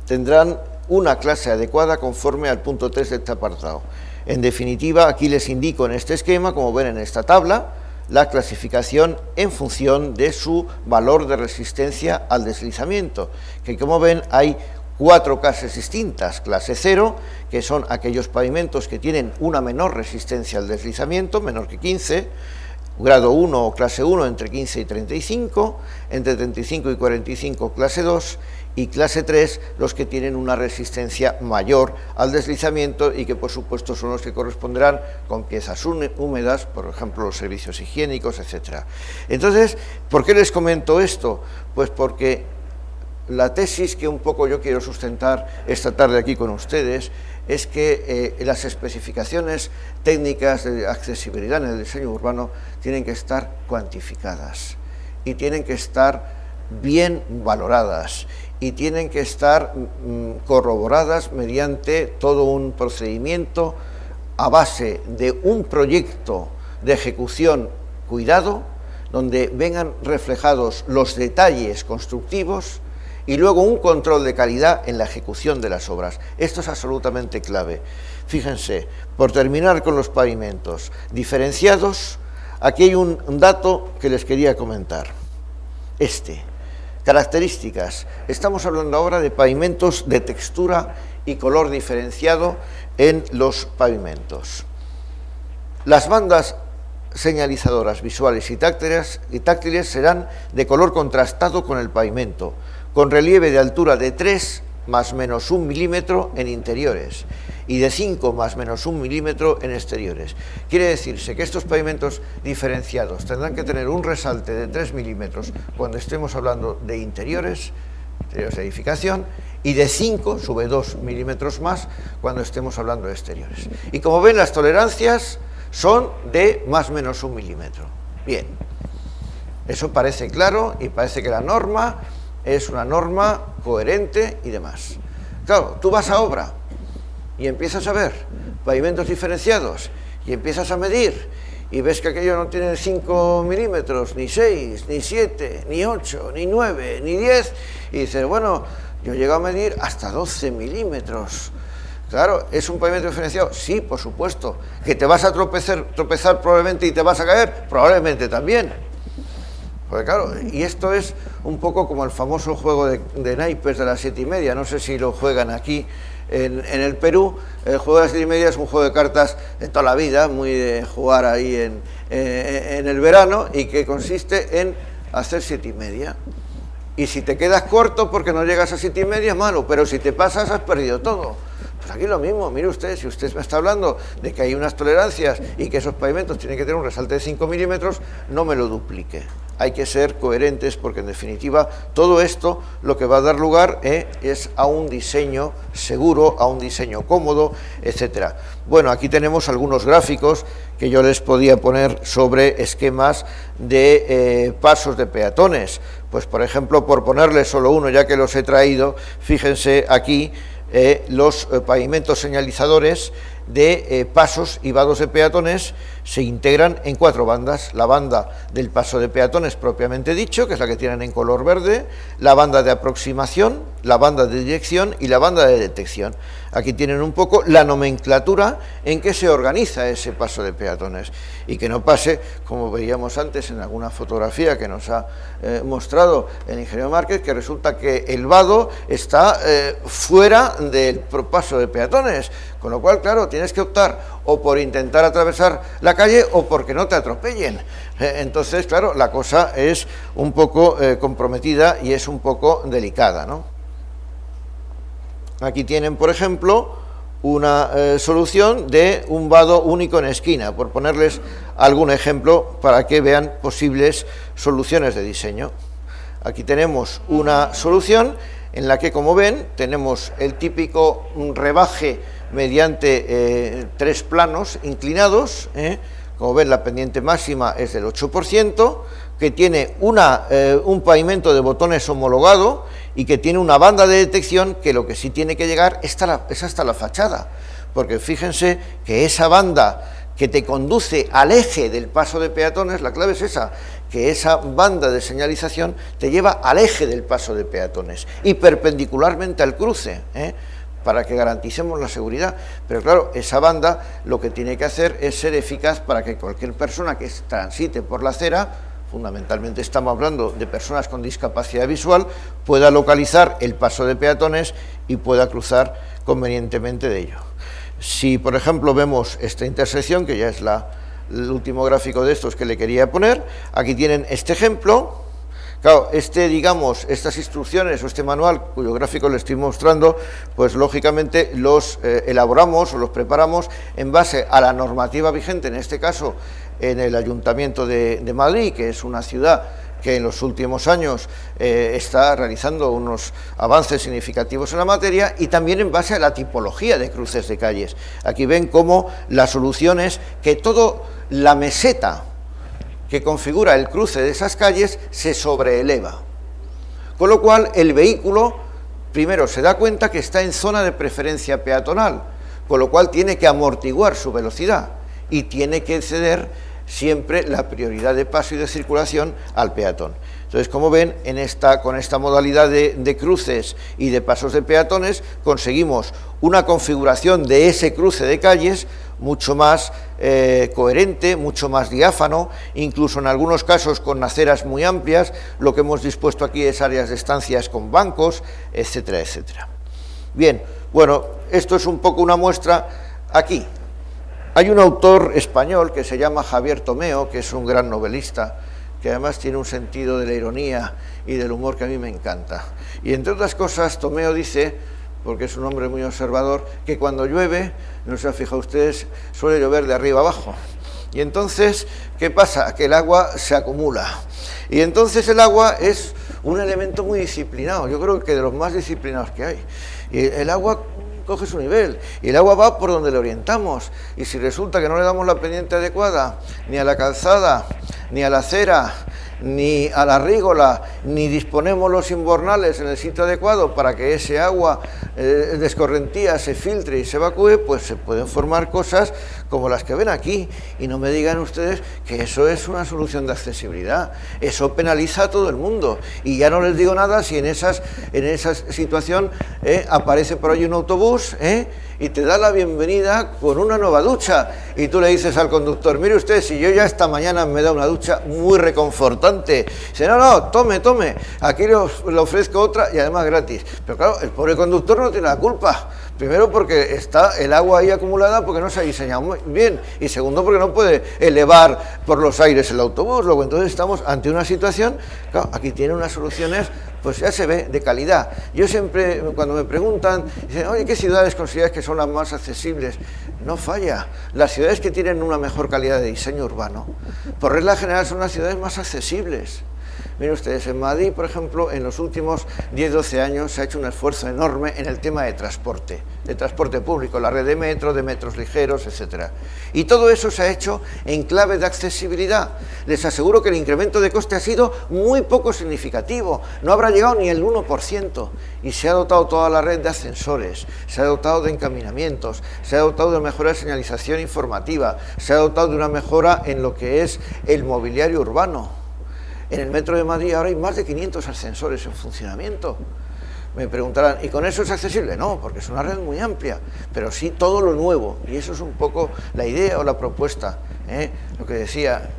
tendrán una clase adecuada conforme al punto 3 de este apartado. En definitiva, aquí les indico en este esquema, como ven en esta tabla, la clasificación en función de su valor de resistencia al deslizamiento, que como ven hay 4 clases distintas. Clase 0, que son aquellos pavimentos que tienen una menor resistencia al deslizamiento, menor que 15, grado 1 o clase 1 entre 15 y 35, entre 35 y 45 clase 2, y clase 3 los que tienen una resistencia mayor al deslizamiento y que por supuesto son los que corresponderán con piezas húmedas, por ejemplo los servicios higiénicos, etc. Entonces, ¿por qué les comento esto? Pues porque la tesis que un poco yo quiero sustentar esta tarde aquí con ustedes es que las especificaciones técnicas de accesibilidad en el diseño urbano tienen que estar cuantificadas y tienen que estar bien valoradas y tienen que estar corroboradas mediante todo un procedimiento a base de un proyecto de ejecución cuidado, donde vengan reflejados los detalles constructivos y luego un control de calidad en la ejecución de las obras. Esto es absolutamente clave. Fíjense, por terminar con los pavimentos diferenciados, aquí hay un dato que les quería comentar. Características. Estamos hablando ahora de pavimentos de textura y color diferenciado en los pavimentos. Las bandas señalizadoras visuales y táctiles serán de color contrastado con el pavimento, con relieve de altura de 3 más menos 1 milímetro en interiores y de 5 más menos 1 milímetro en exteriores. Quiere decirse que estos pavimentos diferenciados tendrán que tener un resalte de 3 milímetros cuando estemos hablando de interiores de edificación, y de 5, sube 2 milímetros más, cuando estemos hablando de exteriores. Y como ven, las tolerancias son de más menos 1 milímetro. Bien, eso parece claro y parece que la norma es una norma coherente y demás. Claro, tú vas a obra y empiezas a ver pavimentos diferenciados y empiezas a medir y ves que aquello no tiene 5 milímetros, ni 6, ni 7, ni 8, ni 9, ni 10, y dices, bueno, yo llego a medir hasta 12 milímetros. Claro, ¿es un pavimento diferenciado? Sí, por supuesto. ¿Que te vas a tropezar probablemente y te vas a caer? Probablemente también. Porque claro, y esto es un poco como el famoso juego de naipes de las 7:30, no sé si lo juegan aquí en el Perú. El juego de las 7:30 es un juego de cartas de toda la vida, muy de jugar ahí en el verano, y que consiste en hacer 7:30. Y si te quedas corto porque no llegas a 7:30, malo, pero si te pasas has perdido todo. Pues aquí lo mismo, mire usted, si usted me está hablando de que hay unas tolerancias y que esos pavimentos tienen que tener un resalte de 5 milímetros, no me lo duplique. hay que ser coherentes, porque en definitiva todo esto lo que va a dar lugar es a un diseño seguro, a un diseño cómodo, etcétera. Bueno, aquí tenemos algunos gráficos que yo les podía poner sobre esquemas de pasos de peatones. Pues por ejemplo, por ponerles solo uno, ya que los he traído, fíjense aquí los pavimentos señalizadores de pasos y vados de peatones se integran en 4 bandas: la banda del paso de peatones propiamente dicho, que es la que tienen en color verde, la banda de aproximación, la banda de dirección y la banda de detección. Aquí tienen un poco la nomenclatura en que se organiza ese paso de peatones, y que no pase, como veíamos antes en alguna fotografía que nos ha mostrado el ingeniero Márquez, que resulta que el vado está fuera del paso de peatones, con lo cual, claro, tienes que optar o por intentar atravesar la calle o porque no te atropellen. Entonces, claro, la cosa es un poco comprometida y es un poco delicada, ¿no? Aquí tienen, por ejemplo, una solución de un vado único en esquina, por ponerles algún ejemplo para que vean posibles soluciones de diseño. Aquí tenemos una solución en la que, como ven, tenemos el típico rebaje mediante 3 planos inclinados. Como ven, la pendiente máxima es del 8%, que tiene un pavimento de botones homologado y que tiene una banda de detección que lo que sí tiene que llegar es hasta la fachada, porque fíjense que esa banda que te conduce al eje del paso de peatones, la clave es esa, que esa banda de señalización te lleva al eje del paso de peatones y perpendicularmente al cruce, para que garanticemos la seguridad. Pero claro, esa banda lo que tiene que hacer es ser eficaz para que cualquier persona que transite por la acera, fundamentalmente estamos hablando de personas con discapacidad visual, pueda localizar el paso de peatones y pueda cruzar convenientemente de ello. Si, por ejemplo, vemos esta intersección, que ya es el último gráfico de estos que le quería poner, aquí tienen este ejemplo. Claro, digamos, estas instrucciones o este manual, cuyo gráfico le estoy mostrando, pues lógicamente los elaboramos o los preparamos en base a la normativa vigente, en este caso en el Ayuntamiento de Madrid, que es una ciudad que en los últimos años está realizando unos avances significativos en la materia, y también en base a la tipología de cruces de calles. Aquí ven cómo la solución es que toda la meseta que configura el cruce de esas calles se sobreeleva, con lo cual el vehículo primero se da cuenta que está en zona de preferencia peatonal, con lo cual tiene que amortiguar su velocidad y tiene que ceder siempre la prioridad de paso y de circulación al peatón. Entonces, como ven, con esta modalidad de cruces y de pasos de peatones conseguimos una configuración de ese cruce de calles mucho más coherente, mucho más diáfano, incluso en algunos casos con aceras muy amplias. Lo que hemos dispuesto aquí es áreas de estancias con bancos, etcétera, etcétera. Bien, bueno, esto es un poco una muestra. Aquí hay un autor español que se llama Javier Tomeo, que es un gran novelista, que además tiene un sentido de la ironía y del humor que a mí me encanta. Y entre otras cosas, Tomeo dice, porque es un hombre muy observador, que cuando llueve, no se han fijado ustedes, suele llover de arriba abajo. Y entonces, ¿qué pasa? Que el agua se acumula. Y entonces el agua es un elemento muy disciplinado, yo creo que de los más disciplinados que hay. Y el agua coge su nivel, y el agua va por donde le orientamos, y si resulta que no le damos la pendiente adecuada, ni a la calzada, ni a la acera, ni a la rígola, ni disponemos los invernales en el sitio adecuado para que ese agua de escorrentía se filtre y se evacúe, pues se pueden formar cosas como las que ven aquí. Y no me digan ustedes que eso es una solución de accesibilidad, eso penaliza a todo el mundo. Y ya no les digo nada si en esa situación aparece por ahí un autobús y te da la bienvenida con una nueva ducha, y tú le dices al conductor, mire usted, si yo ya esta mañana me da una ducha muy reconfortante. Dice, no, tome, tome, aquí le ofrezco otra y además gratis. Pero claro, el pobre conductor no tiene la culpa. Primero porque está el agua ahí acumulada porque no se ha diseñado muy bien, y segundo porque no puede elevar por los aires el autobús. Luego entonces estamos ante una situación, claro, aquí tiene unas soluciones, pues ya se ve, de calidad. Yo siempre, cuando me preguntan, dicen, oye, ¿qué ciudades consideras que son las más accesibles? No falla. Las ciudades que tienen una mejor calidad de diseño urbano, por regla general, son las ciudades más accesibles. Miren ustedes, en Madrid, por ejemplo, en los últimos 10-12 años se ha hecho un esfuerzo enorme en el tema de transporte público, la red de metro, de metros ligeros, etc. Y todo eso se ha hecho en clave de accesibilidad. Les aseguro que el incremento de coste ha sido muy poco significativo, no habrá llegado ni el 1%, y se ha dotado toda la red de ascensores, se ha dotado de encaminamientos, se ha dotado de mejora de señalización informativa, se ha dotado de una mejora en lo que es el mobiliario urbano. En el metro de Madrid ahora hay más de 500 ascensores en funcionamiento. Me preguntarán, ¿y con eso es accesible? No, porque es una red muy amplia, pero sí todo lo nuevo, y eso es un poco la idea o la propuesta, Lo que decía,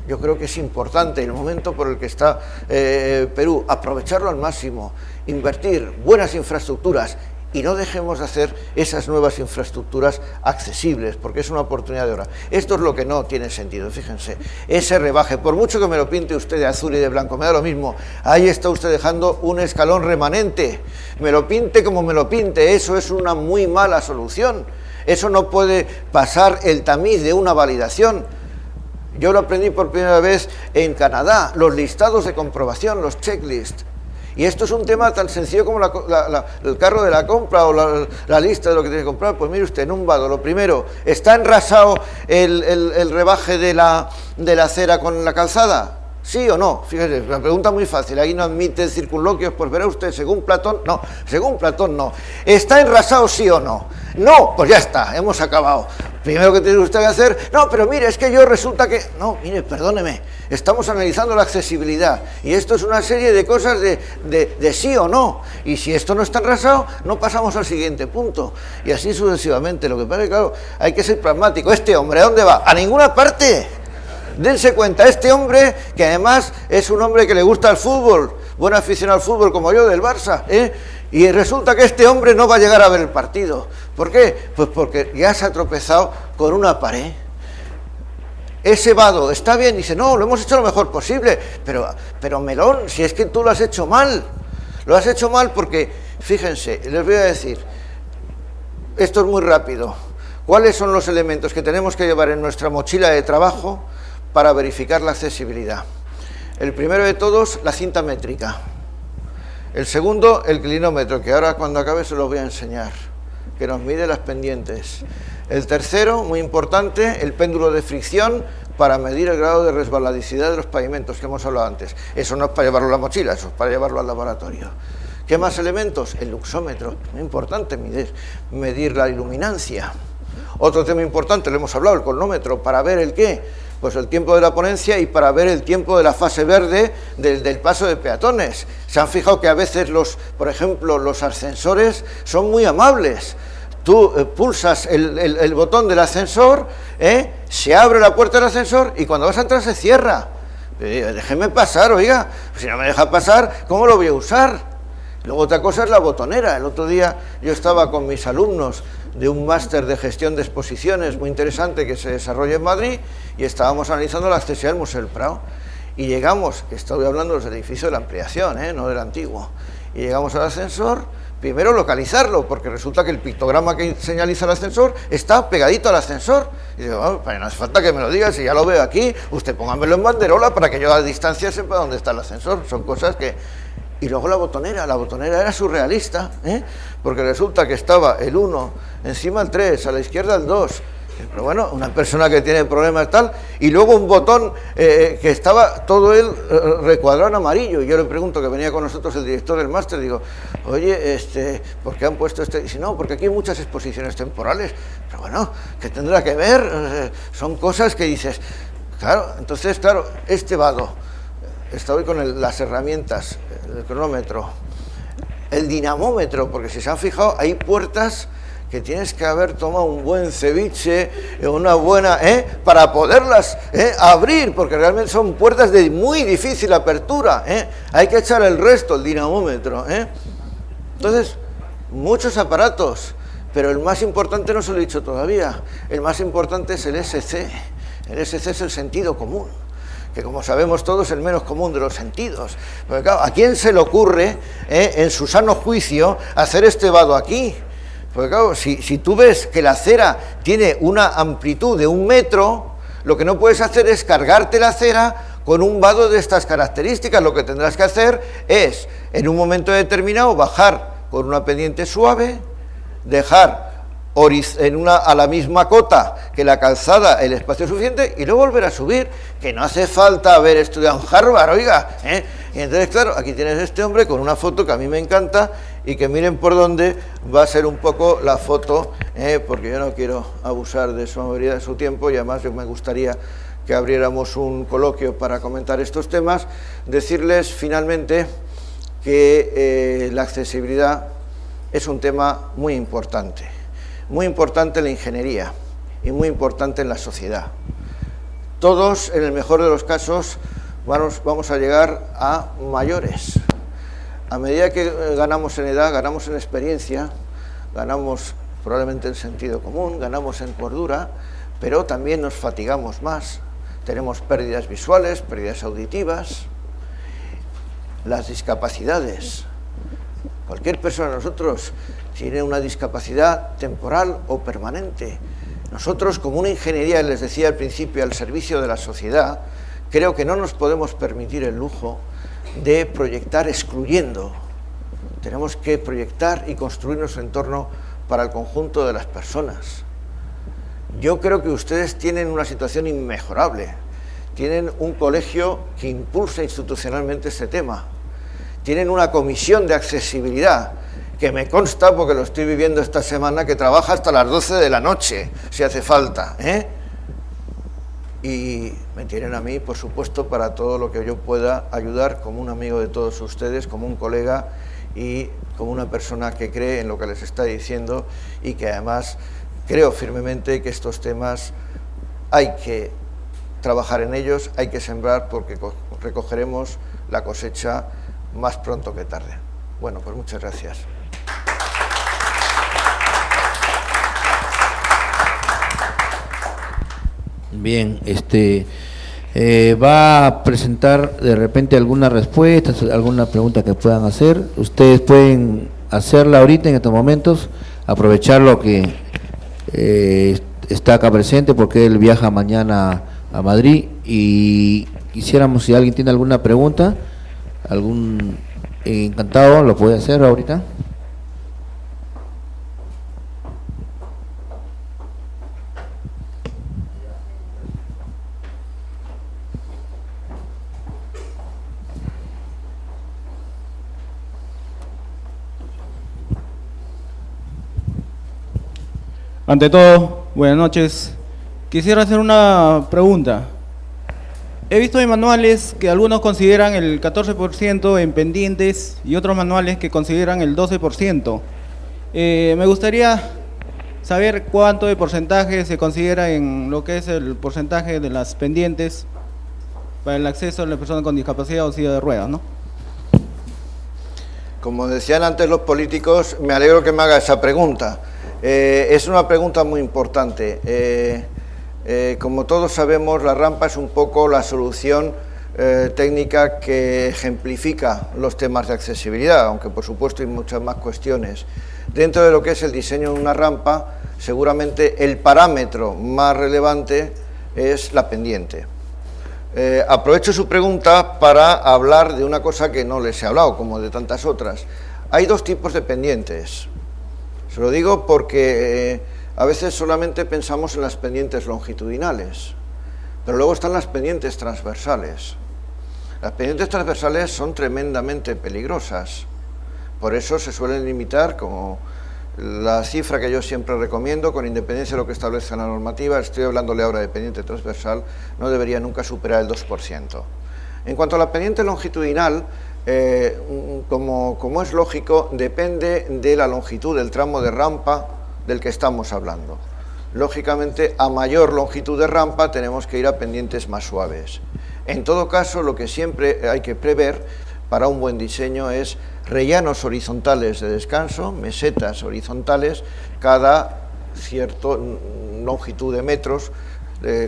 yo creo que es importante el momento por el que está Perú, aprovecharlo al máximo, invertir buenas infraestructuras, y no dejemos de hacer esas nuevas infraestructuras accesibles, porque es una oportunidad de oro. Esto es lo que no tiene sentido, fíjense, ese rebaje, por mucho que me lo pinte usted de azul y de blanco, me da lo mismo, ahí está usted dejando un escalón remanente, me lo pinte como me lo pinte, eso es una muy mala solución, eso no puede pasar el tamiz de una validación. Yo lo aprendí por primera vez en Canadá, los listados de comprobación, los checklists. Y esto es un tema tan sencillo como el carro de la compra o la lista de lo que tiene que comprar. Pues mire usted, en un vado, lo primero, ¿está enrasado el rebaje de la acera con la calzada? ¿Sí o no? Fíjese, una pregunta muy fácil, ahí no admite circunloquios, pues verá usted, según Platón, no, según Platón no. ¿Está enrasado sí o no? No, pues ya está, hemos acabado. Primero que tiene usted que hacer, no, pero mire, es que yo resulta que... No, mire, perdóneme, estamos analizando la accesibilidad, y esto es una serie de cosas de sí o no, y si esto no está enrasado, no pasamos al siguiente punto, y así sucesivamente. Lo que pasa es que, claro, hay que ser pragmático. Este hombre, ¿a dónde va? A ninguna parte. Dense cuenta, este hombre, que además es un hombre que le gusta el fútbol, buen aficionado al fútbol como yo del Barça, y resulta que este hombre no va a llegar a ver el partido. ¿Por qué? Pues porque ya se ha tropezado con una pared. Ese vado está bien, dice, no, lo hemos hecho lo mejor posible, pero Melón, si es que tú lo has hecho mal. Lo has hecho mal porque, fíjense, les voy a decir, esto es muy rápido, ¿cuáles son los elementos que tenemos que llevar en nuestra mochila de trabajo para verificar la accesibilidad? El primero de todos, la cinta métrica. El segundo, el clinómetro, que ahora cuando acabe se los voy a enseñar, que nos mide las pendientes. El tercero, muy importante, el péndulo de fricción para medir el grado de resbaladicidad de los pavimentos que hemos hablado antes. Eso no es para llevarlo a la mochila, eso es para llevarlo al laboratorio. ¿Qué más elementos? El luxómetro, muy importante, medir la iluminancia. Otro tema importante, lo hemos hablado, el cronómetro, para ver el qué, pues el tiempo de la ponencia y para ver el tiempo de la fase verde del paso de peatones. Se han fijado que a veces por ejemplo, los ascensores son muy amables. Tú pulsas el botón del ascensor, se abre la puerta del ascensor y cuando vas a entrar se cierra. Déjeme pasar, oiga, si no me deja pasar, ¿cómo lo voy a usar? Luego otra cosa es la botonera. El otro día yo estaba con mis alumnos de un máster de gestión de exposiciones muy interesante que se desarrolla en Madrid y estábamos analizando la accesibilidad del Museo del Prado. Y llegamos, estoy hablando de los edificios de la ampliación, no del antiguo, y llegamos al ascensor, primero localizarlo, porque resulta que el pictograma que señaliza el ascensor está pegadito al ascensor. Y digo, no hace falta que me lo diga, si ya lo veo aquí, usted póngamelo en banderola para que yo a la distancia sepa dónde está el ascensor. Son cosas que... Y luego la botonera era surrealista, porque resulta que estaba el 1, encima el 3, a la izquierda el 2, pero bueno, una persona que tiene problemas tal, y luego un botón que estaba todo él recuadrado en amarillo, y yo le pregunto, que venía con nosotros el director del máster, digo, oye, ¿por qué han puesto este? Y dice, no, porque aquí hay muchas exposiciones temporales, pero bueno, ¿qué tendrá que ver? Son cosas que dices, claro, entonces, claro, este vado, estoy con las herramientas, el cronómetro, el dinamómetro, porque si se han fijado hay puertas que tienes que haber tomado un buen ceviche, una buena, para poderlas abrir, porque realmente son puertas de muy difícil apertura, hay que echar el resto, el dinamómetro, Entonces, muchos aparatos, pero el más importante no se lo he dicho todavía, el más importante es el SC. El SC es el sentido común, que como sabemos todos es el menos común de los sentidos. Porque claro, ¿a quién se le ocurre, en su sano juicio, hacer este vado aquí? Porque claro, si tú ves que la cera tiene una amplitud de 1 metro, lo que no puedes hacer es cargarte la cera con un vado de estas características. Lo que tendrás que hacer es, en un momento determinado, bajar con una pendiente suave, dejar a la misma cota que la calzada el espacio suficiente y luego volver a subir, que no hace falta haber estudiado en Harvard, oiga, Y entonces, claro, aquí tienes este hombre con una foto que a mí me encanta y que miren por dónde va a ser un poco la foto, porque yo no quiero abusar de su amabilidad, de su tiempo, y además yo me gustaría que abriéramos un coloquio para comentar estos temas. Decirles finalmente que la accesibilidad es un tema muy importante en la ingeniería y muy importante en la sociedad. Todos, en el mejor de los casos, vamos a llegar a mayores. A medida que ganamos en edad, ganamos en experiencia, ganamos probablemente en sentido común, ganamos en cordura, pero también nos fatigamos más. Tenemos pérdidas visuales, pérdidas auditivas, las discapacidades. Cualquier persona de nosotros tiene una discapacidad temporal o permanente. Nosotros, como una ingeniería, les decía al principio, al servicio de la sociedad, creo que no nos podemos permitir el lujo de proyectar excluyendo. Tenemos que proyectar y construir nuestro entorno para el conjunto de las personas. Yo creo que ustedes tienen una situación inmejorable. Tienen un colegio que impulsa institucionalmente este tema. Tienen una comisión de accesibilidad, que me consta porque lo estoy viviendo esta semana, que trabaja hasta las 12 de la noche, si hace falta, Y me tienen a mí, por supuesto, para todo lo que yo pueda ayudar, como un amigo de todos ustedes, como un colega y como una persona que cree en lo que les está diciendo y que además creo firmemente que estos temas hay que trabajar en ellos, hay que sembrar, porque recogeremos la cosecha más pronto que tarde. Bueno, pues muchas gracias. Bien, va a presentar de repente algunas respuestas, alguna pregunta que puedan hacer. Ustedes pueden hacerla ahorita en estos momentos, aprovechar lo que está acá presente, porque él viaja mañana a Madrid, y quisiéramos, si alguien tiene alguna pregunta, encantado, lo puede hacer ahorita. Ante todo, buenas noches. Quisiera hacer una pregunta. He visto en manuales que algunos consideran el 14% en pendientes y otros manuales que consideran el 12%. Me gustaría saber cuánto de porcentaje se considera en lo que es el porcentaje de las pendientes para el acceso a la persona con discapacidad o silla de ruedas, ¿no? Como decían antes los políticos, me alegro que me haga esa pregunta. Es una pregunta muy importante. Como todos sabemos, la rampa es un poco la solución técnica que ejemplifica los temas de accesibilidad, aunque por supuesto hay muchas más cuestiones. Dentro de lo que es el diseño de una rampa, seguramente el parámetro más relevante es la pendiente. Aprovecho su pregunta para hablar de una cosa que no les he hablado, como de tantas otras. Hay dos tipos de pendientes. Se lo digo porque a veces solamente pensamos en las pendientes longitudinales, pero luego están las pendientes transversales. Las pendientes transversales son tremendamente peligrosas, por eso se suelen limitar, como la cifra que yo siempre recomiendo, con independencia de lo que establezca la normativa, estoy hablándole ahora de pendiente transversal, no debería nunca superar el 2%. En cuanto a la pendiente longitudinal, como es lógico, depende de la longitud del tramo de rampa del que estamos hablando. Lógicamente, a mayor longitud de rampa tenemos que ir a pendientes más suaves. En todo caso, lo que siempre hay que prever para un buen diseño es rellanos horizontales de descanso, mesetas horizontales, cada cierta longitud de metros.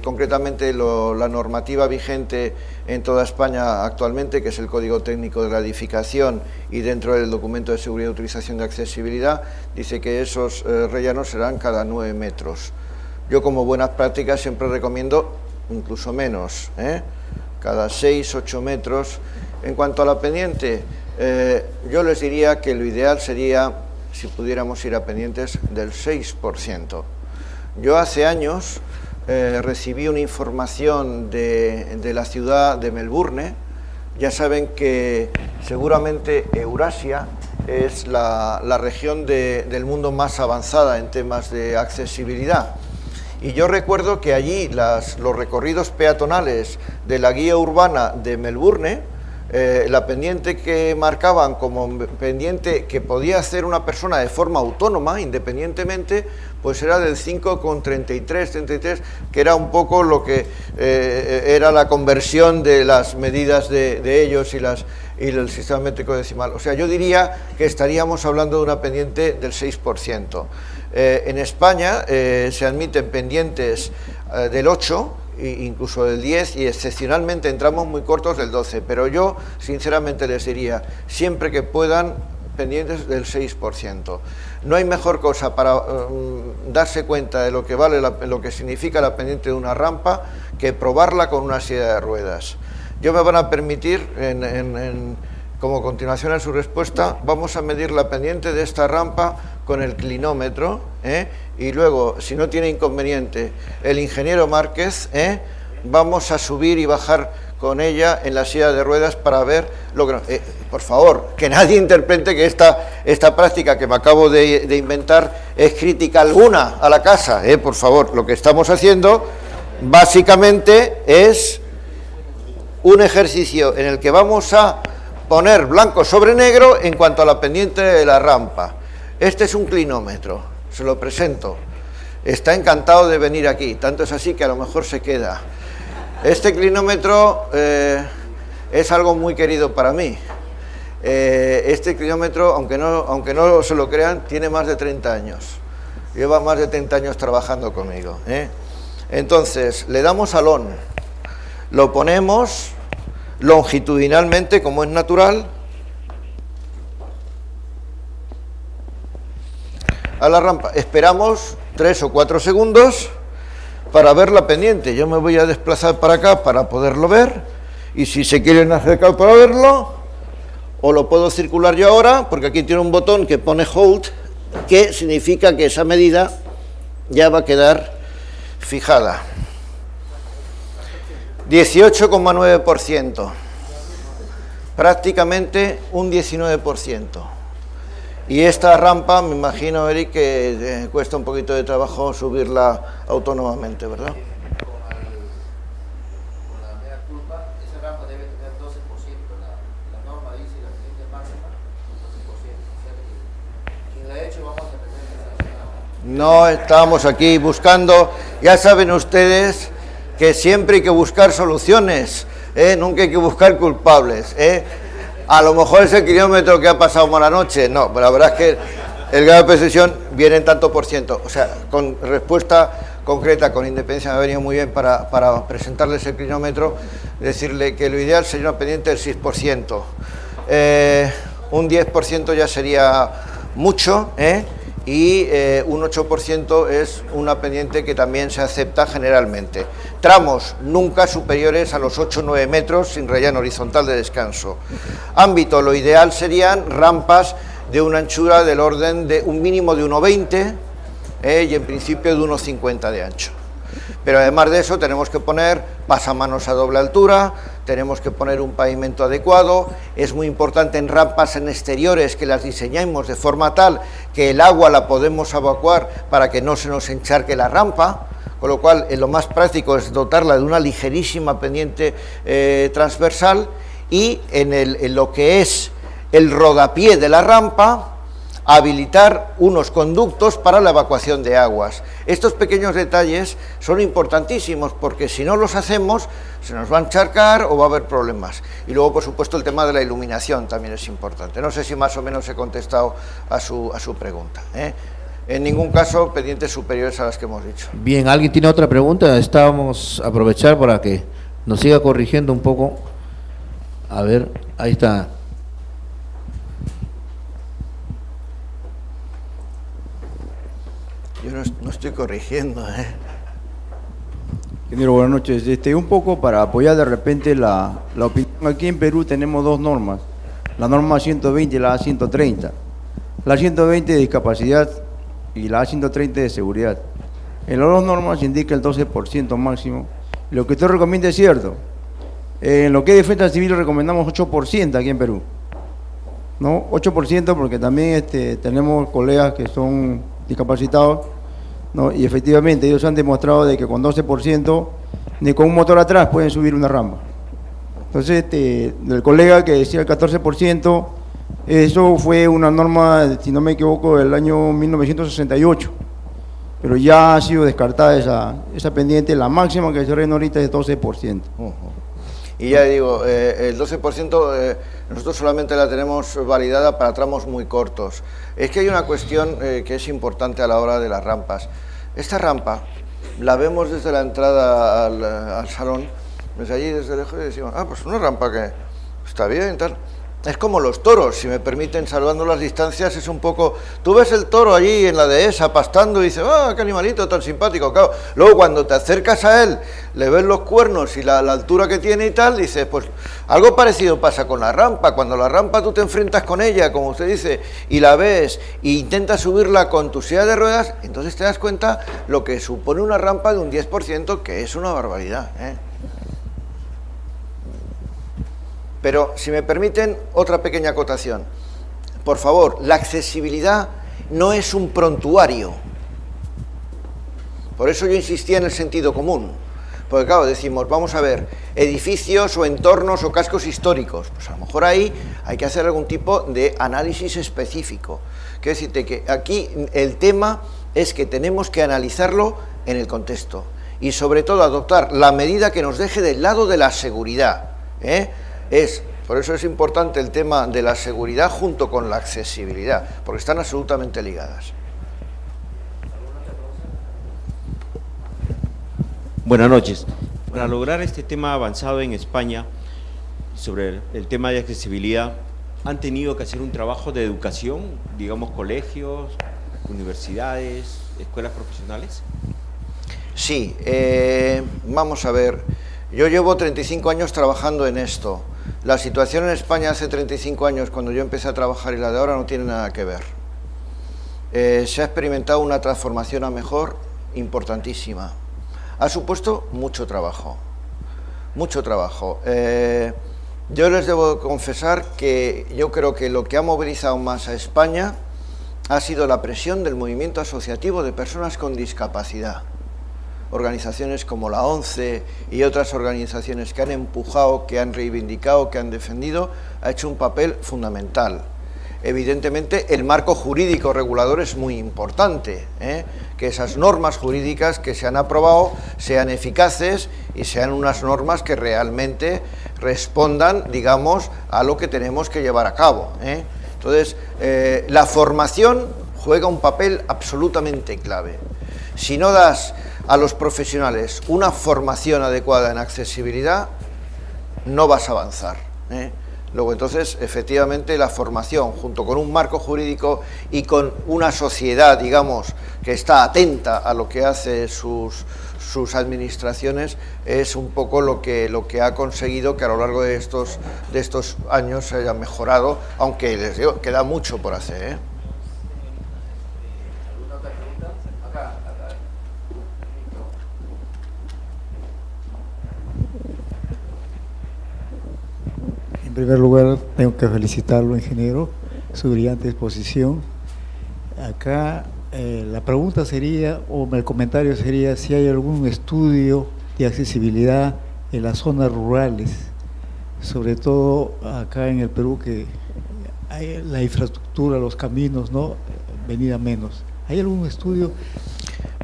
Concretamente la normativa vigente en toda España actualmente, que es el Código Técnico de la Edificación y dentro del documento de seguridad de utilización de accesibilidad, dice que esos rellanos serán cada 9 metros. Yo, como buenas prácticas, siempre recomiendo incluso menos, cada 6-8 metros. En cuanto a la pendiente, yo les diría que lo ideal sería, si pudiéramos ir a pendientes, del 6%. Yo hace años recibí una información de la ciudad de Melbourne. Ya saben que seguramente Eurasia es la región del mundo más avanzada en temas de accesibilidad. Y yo recuerdo que allí los recorridos peatonales de la guía urbana de Melbourne, la pendiente que marcaban como pendiente que podía hacer una persona de forma autónoma, independientemente, pues era del 5,33, que era un poco lo que era la conversión de las medidas de ellos y el sistema métrico decimal. O sea, yo diría que estaríamos hablando de una pendiente del 6%. En España se admiten pendientes del 8%, incluso del 10, y excepcionalmente entramos muy cortos del 12, pero yo sinceramente les diría, siempre que puedan, pendientes del 6%. No hay mejor cosa para darse cuenta de lo que vale, lo que significa la pendiente de una rampa, que probarla con una silla de ruedas. Yo me van a permitir, como continuación a su respuesta, vamos a medir la pendiente de esta rampa con el clinómetro, y luego, si no tiene inconveniente el ingeniero Márquez, vamos a subir y bajar con ella en la silla de ruedas para ver lo que... por favor, que nadie interprete que esta práctica que me acabo de inventar es crítica alguna a la casa, por favor. Lo que estamos haciendo básicamente es un ejercicio en el que vamos a poner blanco sobre negro en cuanto a la pendiente de la rampa. Este es un clinómetro, se lo presento. Está encantado de venir aquí, tanto es así que a lo mejor se queda. Este clinómetro es algo muy querido para mí. Este clinómetro, aunque no se lo crean, tiene más de 30 años. Lleva más de 30 años trabajando conmigo. Entonces, le damos al on, lo ponemos longitudinalmente, como es natural, a la rampa. Esperamos 3 o 4 segundos para ver la pendiente. Yo me voy a desplazar para acá para poderlo ver, y si se quieren acercar para verlo, o lo puedo circular yo ahora, porque aquí tiene un botón que pone hold, que significa que esa medida ya va a quedar fijada. 18,9%, prácticamente un 19%. Y esta rampa, me imagino, Eric, que cuesta un poquito de trabajo subirla autónomamente, ¿verdad? Con la mea culpa, esa rampa debe tener 12%, la norma dice la pendiente máxima, 12%. O sea que quien la ha hecho vamos a tener que... No estamos aquí buscando, ya saben ustedes que siempre hay que buscar soluciones, nunca hay que buscar culpables, A lo mejor es el kilómetro que ha pasado mala noche, no, pero la verdad es que el grado de precisión viene en tanto por ciento. O sea, con respuesta concreta, con independencia, me ha venido muy bien para presentarles el clinómetro, decirle que lo ideal sería una pendiente del 6%. Un 10% ya sería mucho, y un 8% es una pendiente que también se acepta generalmente. Tramos nunca superiores a los 8 o 9 metros sin rellano horizontal de descanso. Ámbito, lo ideal serían rampas de una anchura del orden de un mínimo de 1,20 y en principio de 1,50 de ancho. Pero además de eso tenemos que poner pasamanos a doble altura, tenemos que poner un pavimento adecuado. Es muy importante en rampas en exteriores que las diseñemos de forma tal que el agua la podemos evacuar para que no se nos encharque la rampa, con lo cual lo más práctico es dotarla de una ligerísima pendiente transversal, y en lo que es el rodapié de la rampa, habilitar unos conductos para la evacuación de aguas. Estos pequeños detalles son importantísimos porque si no los hacemos se nos va a encharcar o va a haber problemas. Y luego, por supuesto, el tema de la iluminación también es importante. No sé si más o menos he contestado a su pregunta, ¿eh? En ningún caso pendientes superiores a las que hemos dicho. Bien, ¿alguien tiene otra pregunta? Estábamos a aprovechar para que nos siga corrigiendo un poco. A ver, ahí está. Yo no estoy corrigiendo, ¿eh? Ingeniero, buenas noches. Un poco para apoyar de repente la opinión. Aquí en Perú tenemos dos normas, la norma 120 y la A130. La 120 de discapacidad y la A130 de seguridad. En las dos normas indica el 12% máximo. Lo que usted recomienda es cierto. En lo que es defensa civil recomendamos 8% aquí en Perú, ¿no? 8% porque también tenemos colegas que son discapacitados, ¿no? Y efectivamente ellos han demostrado de que con 12% ni con un motor atrás pueden subir una rampa. Entonces, del colega que decía el 14%, eso fue una norma, si no me equivoco, del año 1968, pero ya ha sido descartada esa pendiente. La máxima que se reina ahorita es 12%. Y ya digo, el 12% nosotros solamente la tenemos validada para tramos muy cortos. Es que hay una cuestión que es importante a la hora de las rampas. Esta rampa la vemos desde la entrada al salón, desde allí, desde lejos, y decimos, pues una rampa que está bien, tal. Es como los toros, si me permiten, salvando las distancias, es un poco... Tú ves el toro allí en la dehesa pastando y dices, qué animalito tan simpático, claro. Luego cuando te acercas a él, le ves los cuernos y la altura que tiene y tal, dices, pues algo parecido pasa con la rampa. Cuando la rampa tú te enfrentas con ella, como usted dice, y la ves e intentas subirla con tu silla de ruedas, entonces te das cuenta lo que supone una rampa de un 10%, que es una barbaridad, ¿eh? Pero, si me permiten, otra pequeña acotación. Por favor, la accesibilidad no es un prontuario. Por eso yo insistía en el sentido común. Porque claro, decimos, vamos a ver, edificios o entornos o cascos históricos. Pues a lo mejor ahí hay que hacer algún tipo de análisis específico. Quiero decirte que aquí el tema es que tenemos que analizarlo en el contexto. Y sobre todo adoptar la medida que nos deje del lado de la seguridad, ¿eh? Por eso es importante el tema de la seguridad junto con la accesibilidad, porque están absolutamente ligadas. Buenas noches. Para lograr este tema avanzado en España sobre el tema de accesibilidad, ¿han tenido que hacer un trabajo de educación, digamos colegios, universidades, escuelas profesionales? Sí, vamos a ver, yo llevo 35 años trabajando en esto. La situación en España hace 35 años, cuando yo empecé a trabajar, y la de ahora no tiene nada que ver. Se ha experimentado una transformación a mejor importantísima. Ha supuesto mucho trabajo, mucho trabajo. Yo les debo confesar que yo creo que lo que ha movilizado más a España ha sido la presión del movimiento asociativo de personas con discapacidad. Organizaciones como la ONCE y otras organizaciones que han empujado, que han reivindicado, que han defendido, ha hecho un papel fundamental. Evidentemente, el marco jurídico regulador es muy importante, que esas normas jurídicas que se han aprobado sean eficaces y sean unas normas que realmente respondan, digamos, a lo que tenemos que llevar a cabo. Entonces, la formación juega un papel absolutamente clave. Si no das a los profesionales una formación adecuada en accesibilidad, no vas a avanzar, Luego, entonces, efectivamente, la formación, junto con un marco jurídico y con una sociedad, digamos, que está atenta a lo que hace sus administraciones, es un poco lo que ha conseguido que a lo largo de estos años se haya mejorado, aunque les digo, queda mucho por hacer, En primer lugar, tengo que felicitarlo, ingeniero, su brillante exposición. Acá la pregunta sería, o el comentario sería, si hay algún estudio de accesibilidad en las zonas rurales, sobre todo acá en el Perú, que la infraestructura, los caminos, ¿no? Venida menos. ¿Hay algún estudio?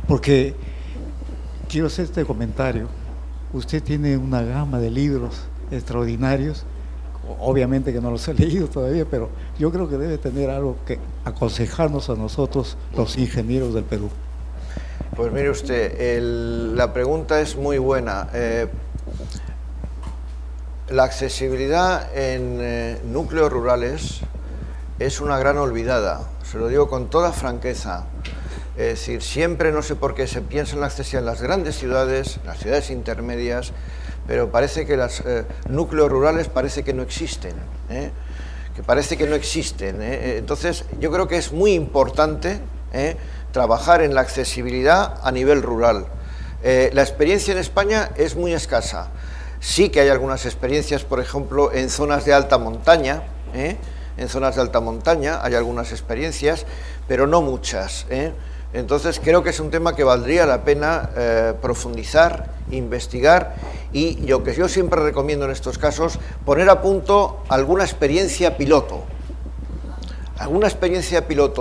Porque quiero hacer este comentario. Usted tiene una gama de libros extraordinarios, obviamente que no los he leído todavía, pero yo creo que debe tener algo que aconsejarnos a nosotros, los ingenieros del Perú. Pues mire usted, la pregunta es muy buena. La accesibilidad en núcleos rurales es una gran olvidada, se lo digo con toda franqueza. Es decir, siempre, no sé por qué se piensa en la accesibilidad en las grandes ciudades, las ciudades intermedias, pero parece que los núcleos rurales parece que no existen, que parece que no existen. Entonces, yo creo que es muy importante trabajar en la accesibilidad a nivel rural. La experiencia en España es muy escasa. Sí que hay algunas experiencias, por ejemplo, en zonas de alta montaña, en zonas de alta montaña hay algunas experiencias, pero no muchas. Entonces creo que es un tema que valdría la pena profundizar, investigar, y lo que yo siempre recomiendo en estos casos, poner a punto alguna experiencia piloto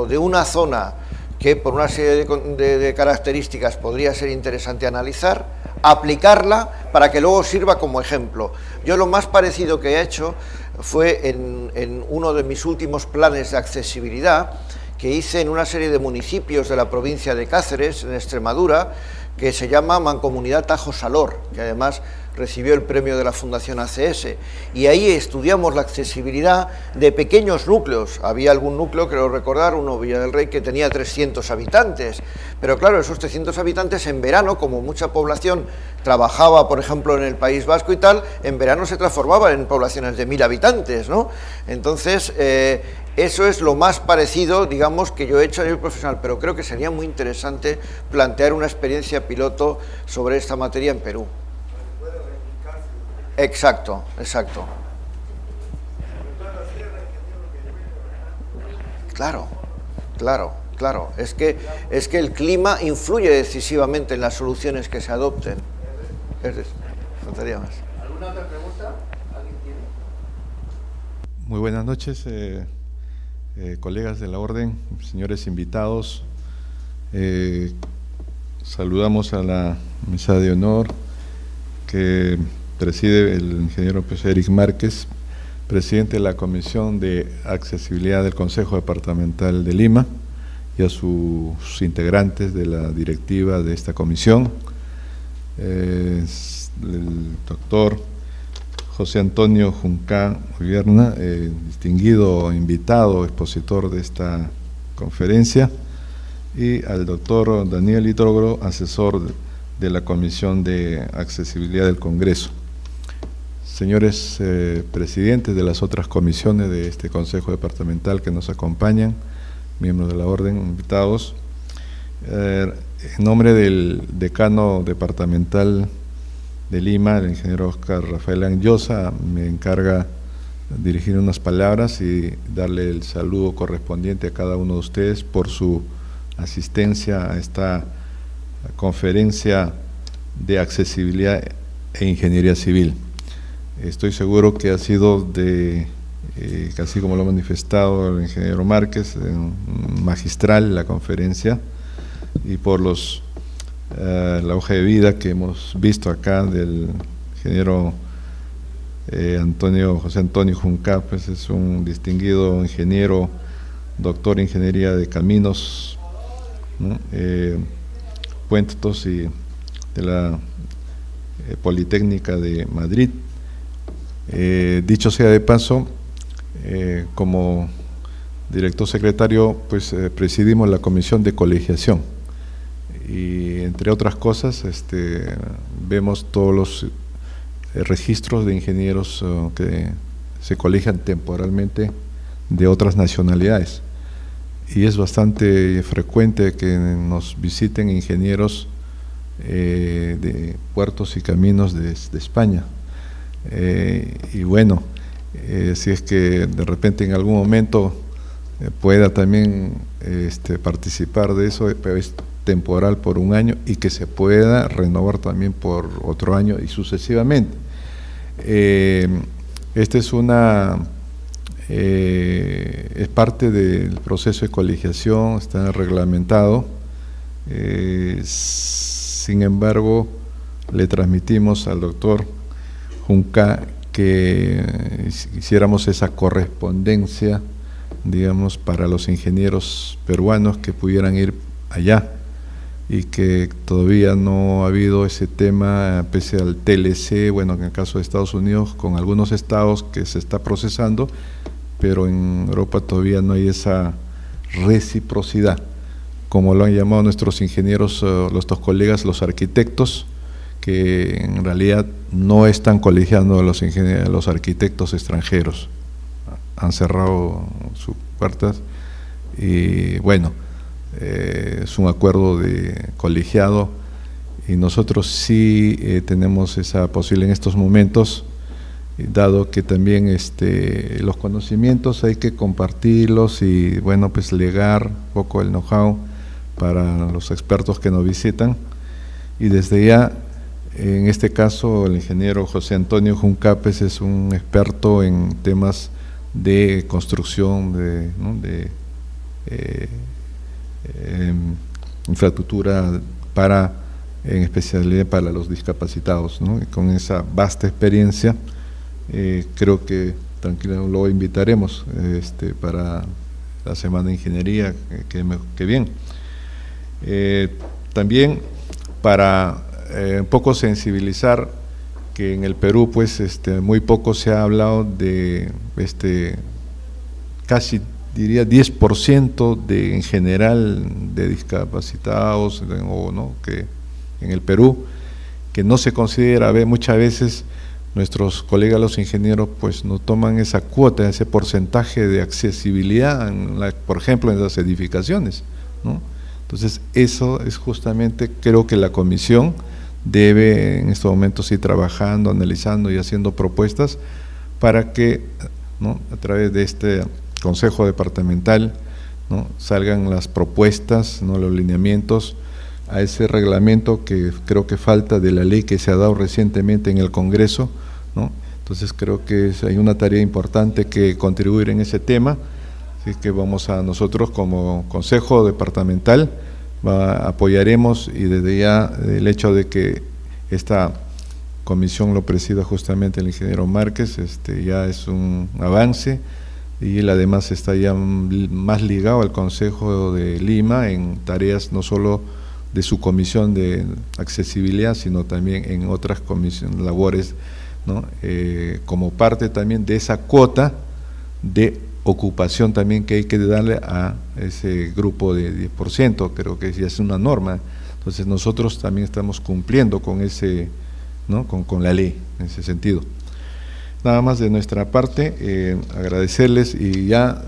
de una zona que por una serie de características podría ser interesante analizar, aplicarla para que luego sirva como ejemplo. Yo lo más parecido que he hecho fue en uno de mis últimos planes de accesibilidad que hice en una serie de municipios de la provincia de Cáceres, en Extremadura, que se llama Mancomunidad Tajo Salor, que además recibió el premio de la Fundación ACS, y ahí estudiamos la accesibilidad de pequeños núcleos. Había algún núcleo, creo recordar, uno Villa del Rey, que tenía 300 habitantes, pero claro, esos 300 habitantes en verano, como mucha población trabajaba, por ejemplo, en el País Vasco y tal, en verano se transformaban en poblaciones de 1000 habitantes, ¿no? Entonces, eso es lo más parecido, digamos, que yo he hecho a nivel profesional, pero creo que sería muy interesante plantear una experiencia piloto sobre esta materia en Perú. Exacto, exacto. Claro, claro, claro. Es que el clima influye decisivamente en las soluciones que se adopten. Faltaría más. ¿Alguna otra pregunta? ¿Alguien tiene? Muy buenas noches, colegas de la Orden, señores invitados. Saludamos a la mesa de honor que preside el ingeniero Eric Márquez, presidente de la Comisión de Accesibilidad del Consejo Departamental de Lima, y a sus integrantes de la directiva de esta comisión, el doctor José Antonio Junca Vierna, distinguido invitado, expositor de esta conferencia, y al doctor Daniel Hidrogro, asesor de la Comisión de Accesibilidad del Congreso. Señores presidentes de las otras comisiones de este Consejo Departamental que nos acompañan, miembros de la Orden, invitados, en nombre del decano departamental de Lima, el ingeniero Oscar Rafael Anyosa, me encarga dirigir unas palabras y darle el saludo correspondiente a cada uno de ustedes por su asistencia a esta conferencia de accesibilidad e ingeniería civil. Estoy seguro que ha sido así como lo ha manifestado el ingeniero Márquez, magistral la conferencia, y por la hoja de vida que hemos visto acá del ingeniero José Antonio Junca, pues es un distinguido ingeniero, doctor en ingeniería de caminos, ¿no? Puentes y de la Politécnica de Madrid. Dicho sea de paso, como director secretario, pues presidimos la comisión de colegiación, y entre otras cosas vemos todos los registros de ingenieros que se colegian temporalmente de otras nacionalidades, y es bastante frecuente que nos visiten ingenieros de puertos y caminos de España. Y bueno, si es que de repente en algún momento pueda también participar de eso, pero es temporal por un año, y que se pueda renovar también por otro año y sucesivamente. Esta es una es parte del proceso de colegiación, está reglamentado. Sin embargo, le transmitimos al doctor Junca que hiciéramos esa correspondencia, digamos, para los ingenieros peruanos que pudieran ir allá, y que todavía no ha habido ese tema, pese al TLC, bueno, en el caso de Estados Unidos, con algunos estados que se está procesando, pero en Europa todavía no hay esa reciprocidad, como lo han llamado nuestros ingenieros, nuestros colegas, los arquitectos, que en realidad no están colegiando a los arquitectos extranjeros, han cerrado sus puertas, y bueno, es un acuerdo de colegiado, y nosotros sí tenemos esa posibilidad en estos momentos, dado que también los conocimientos hay que compartirlos y bueno, pues legar un poco el know-how para los expertos que nos visitan. Y desde ya, en este caso, el ingeniero José Antonio Juncapes es un experto en temas de construcción, de infraestructura en especialidad para los discapacitados, ¿no? Y con esa vasta experiencia, creo que tranquilo lo invitaremos para la Semana de Ingeniería que bien. También para un poco sensibilizar que en el Perú pues muy poco se ha hablado de casi diría 10% en general de discapacitados que en el Perú, que no se considera, muchas veces nuestros colegas los ingenieros pues no toman esa cuota, ese porcentaje de accesibilidad, por ejemplo en las edificaciones, ¿no? Entonces eso es justamente, creo que la comisión debe en estos momentos ir trabajando, analizando y haciendo propuestas para que, ¿no?, a través de este Consejo Departamental, ¿no?, salgan las propuestas, ¿no?, los lineamientos a ese reglamento que creo que falta de la ley que se ha dado recientemente en el Congreso, ¿no? Entonces creo que hay una tarea importante que contribuir en ese tema, así que vamos a nosotros como Consejo Departamental apoyaremos, y desde ya el hecho de que esta comisión lo presida justamente el ingeniero Márquez, ya es un avance, y él además está ya más ligado al Consejo de Lima en tareas no solo de su comisión de accesibilidad, sino también en otras comisiones, labores, ¿no?, como parte también de esa cuota de ocupación también que hay que darle a ese grupo de 10%, creo que ya es una norma. Entonces nosotros también estamos cumpliendo con ese, ¿no?, con la ley en ese sentido. Nada más de nuestra parte, agradecerles, y ya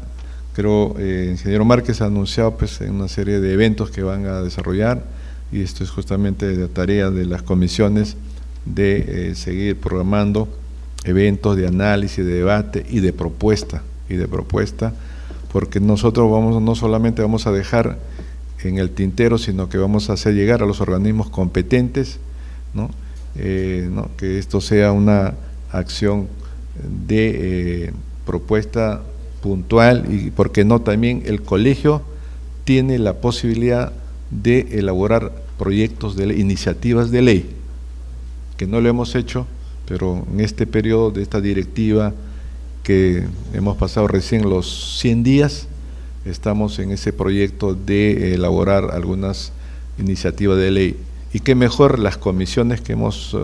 creo ingeniero Márquez ha anunciado pues una serie de eventos que van a desarrollar, y esto es justamente la tarea de las comisiones de seguir programando eventos de análisis, de debate y de propuesta, porque nosotros no solamente vamos a dejar en el tintero, sino que vamos a hacer llegar a los organismos competentes, ¿no? Que esto sea una acción de propuesta puntual, y porque no, también el colegio tiene la posibilidad de elaborar proyectos de ley, iniciativas de ley, que no lo hemos hecho, pero en este periodo de esta directiva que hemos pasado recién los 100 días, estamos en ese proyecto de elaborar algunas iniciativas de ley, y qué mejor las comisiones que hemos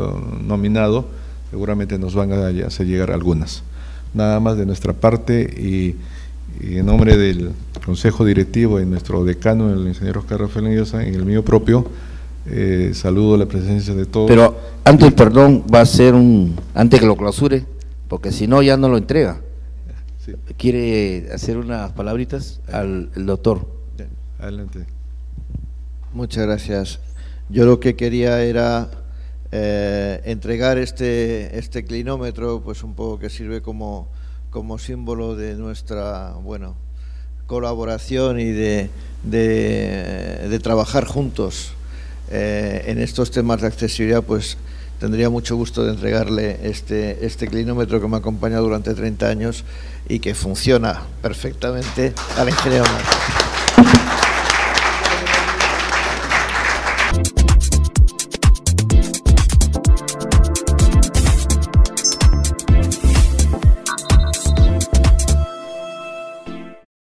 nominado, seguramente nos van a hacer llegar algunas. Nada más de nuestra parte, y en nombre del Consejo Directivo y nuestro decano, el ingeniero Oscar Rafael Mendoza, y el mío propio, saludo la presencia de todos. Pero antes, perdón, va a ser antes que lo clausure, porque si no ya no lo entrega. Sí. ¿Quiere hacer unas palabritas el doctor? Adelante. Muchas gracias. Yo lo que quería era entregar este clinómetro, pues un poco que sirve como símbolo de nuestra colaboración y de trabajar juntos en estos temas de accesibilidad, pues tendría mucho gusto de entregarle este clinómetro que me ha acompañado durante 30 años y que funciona perfectamente al ingeniero Marques.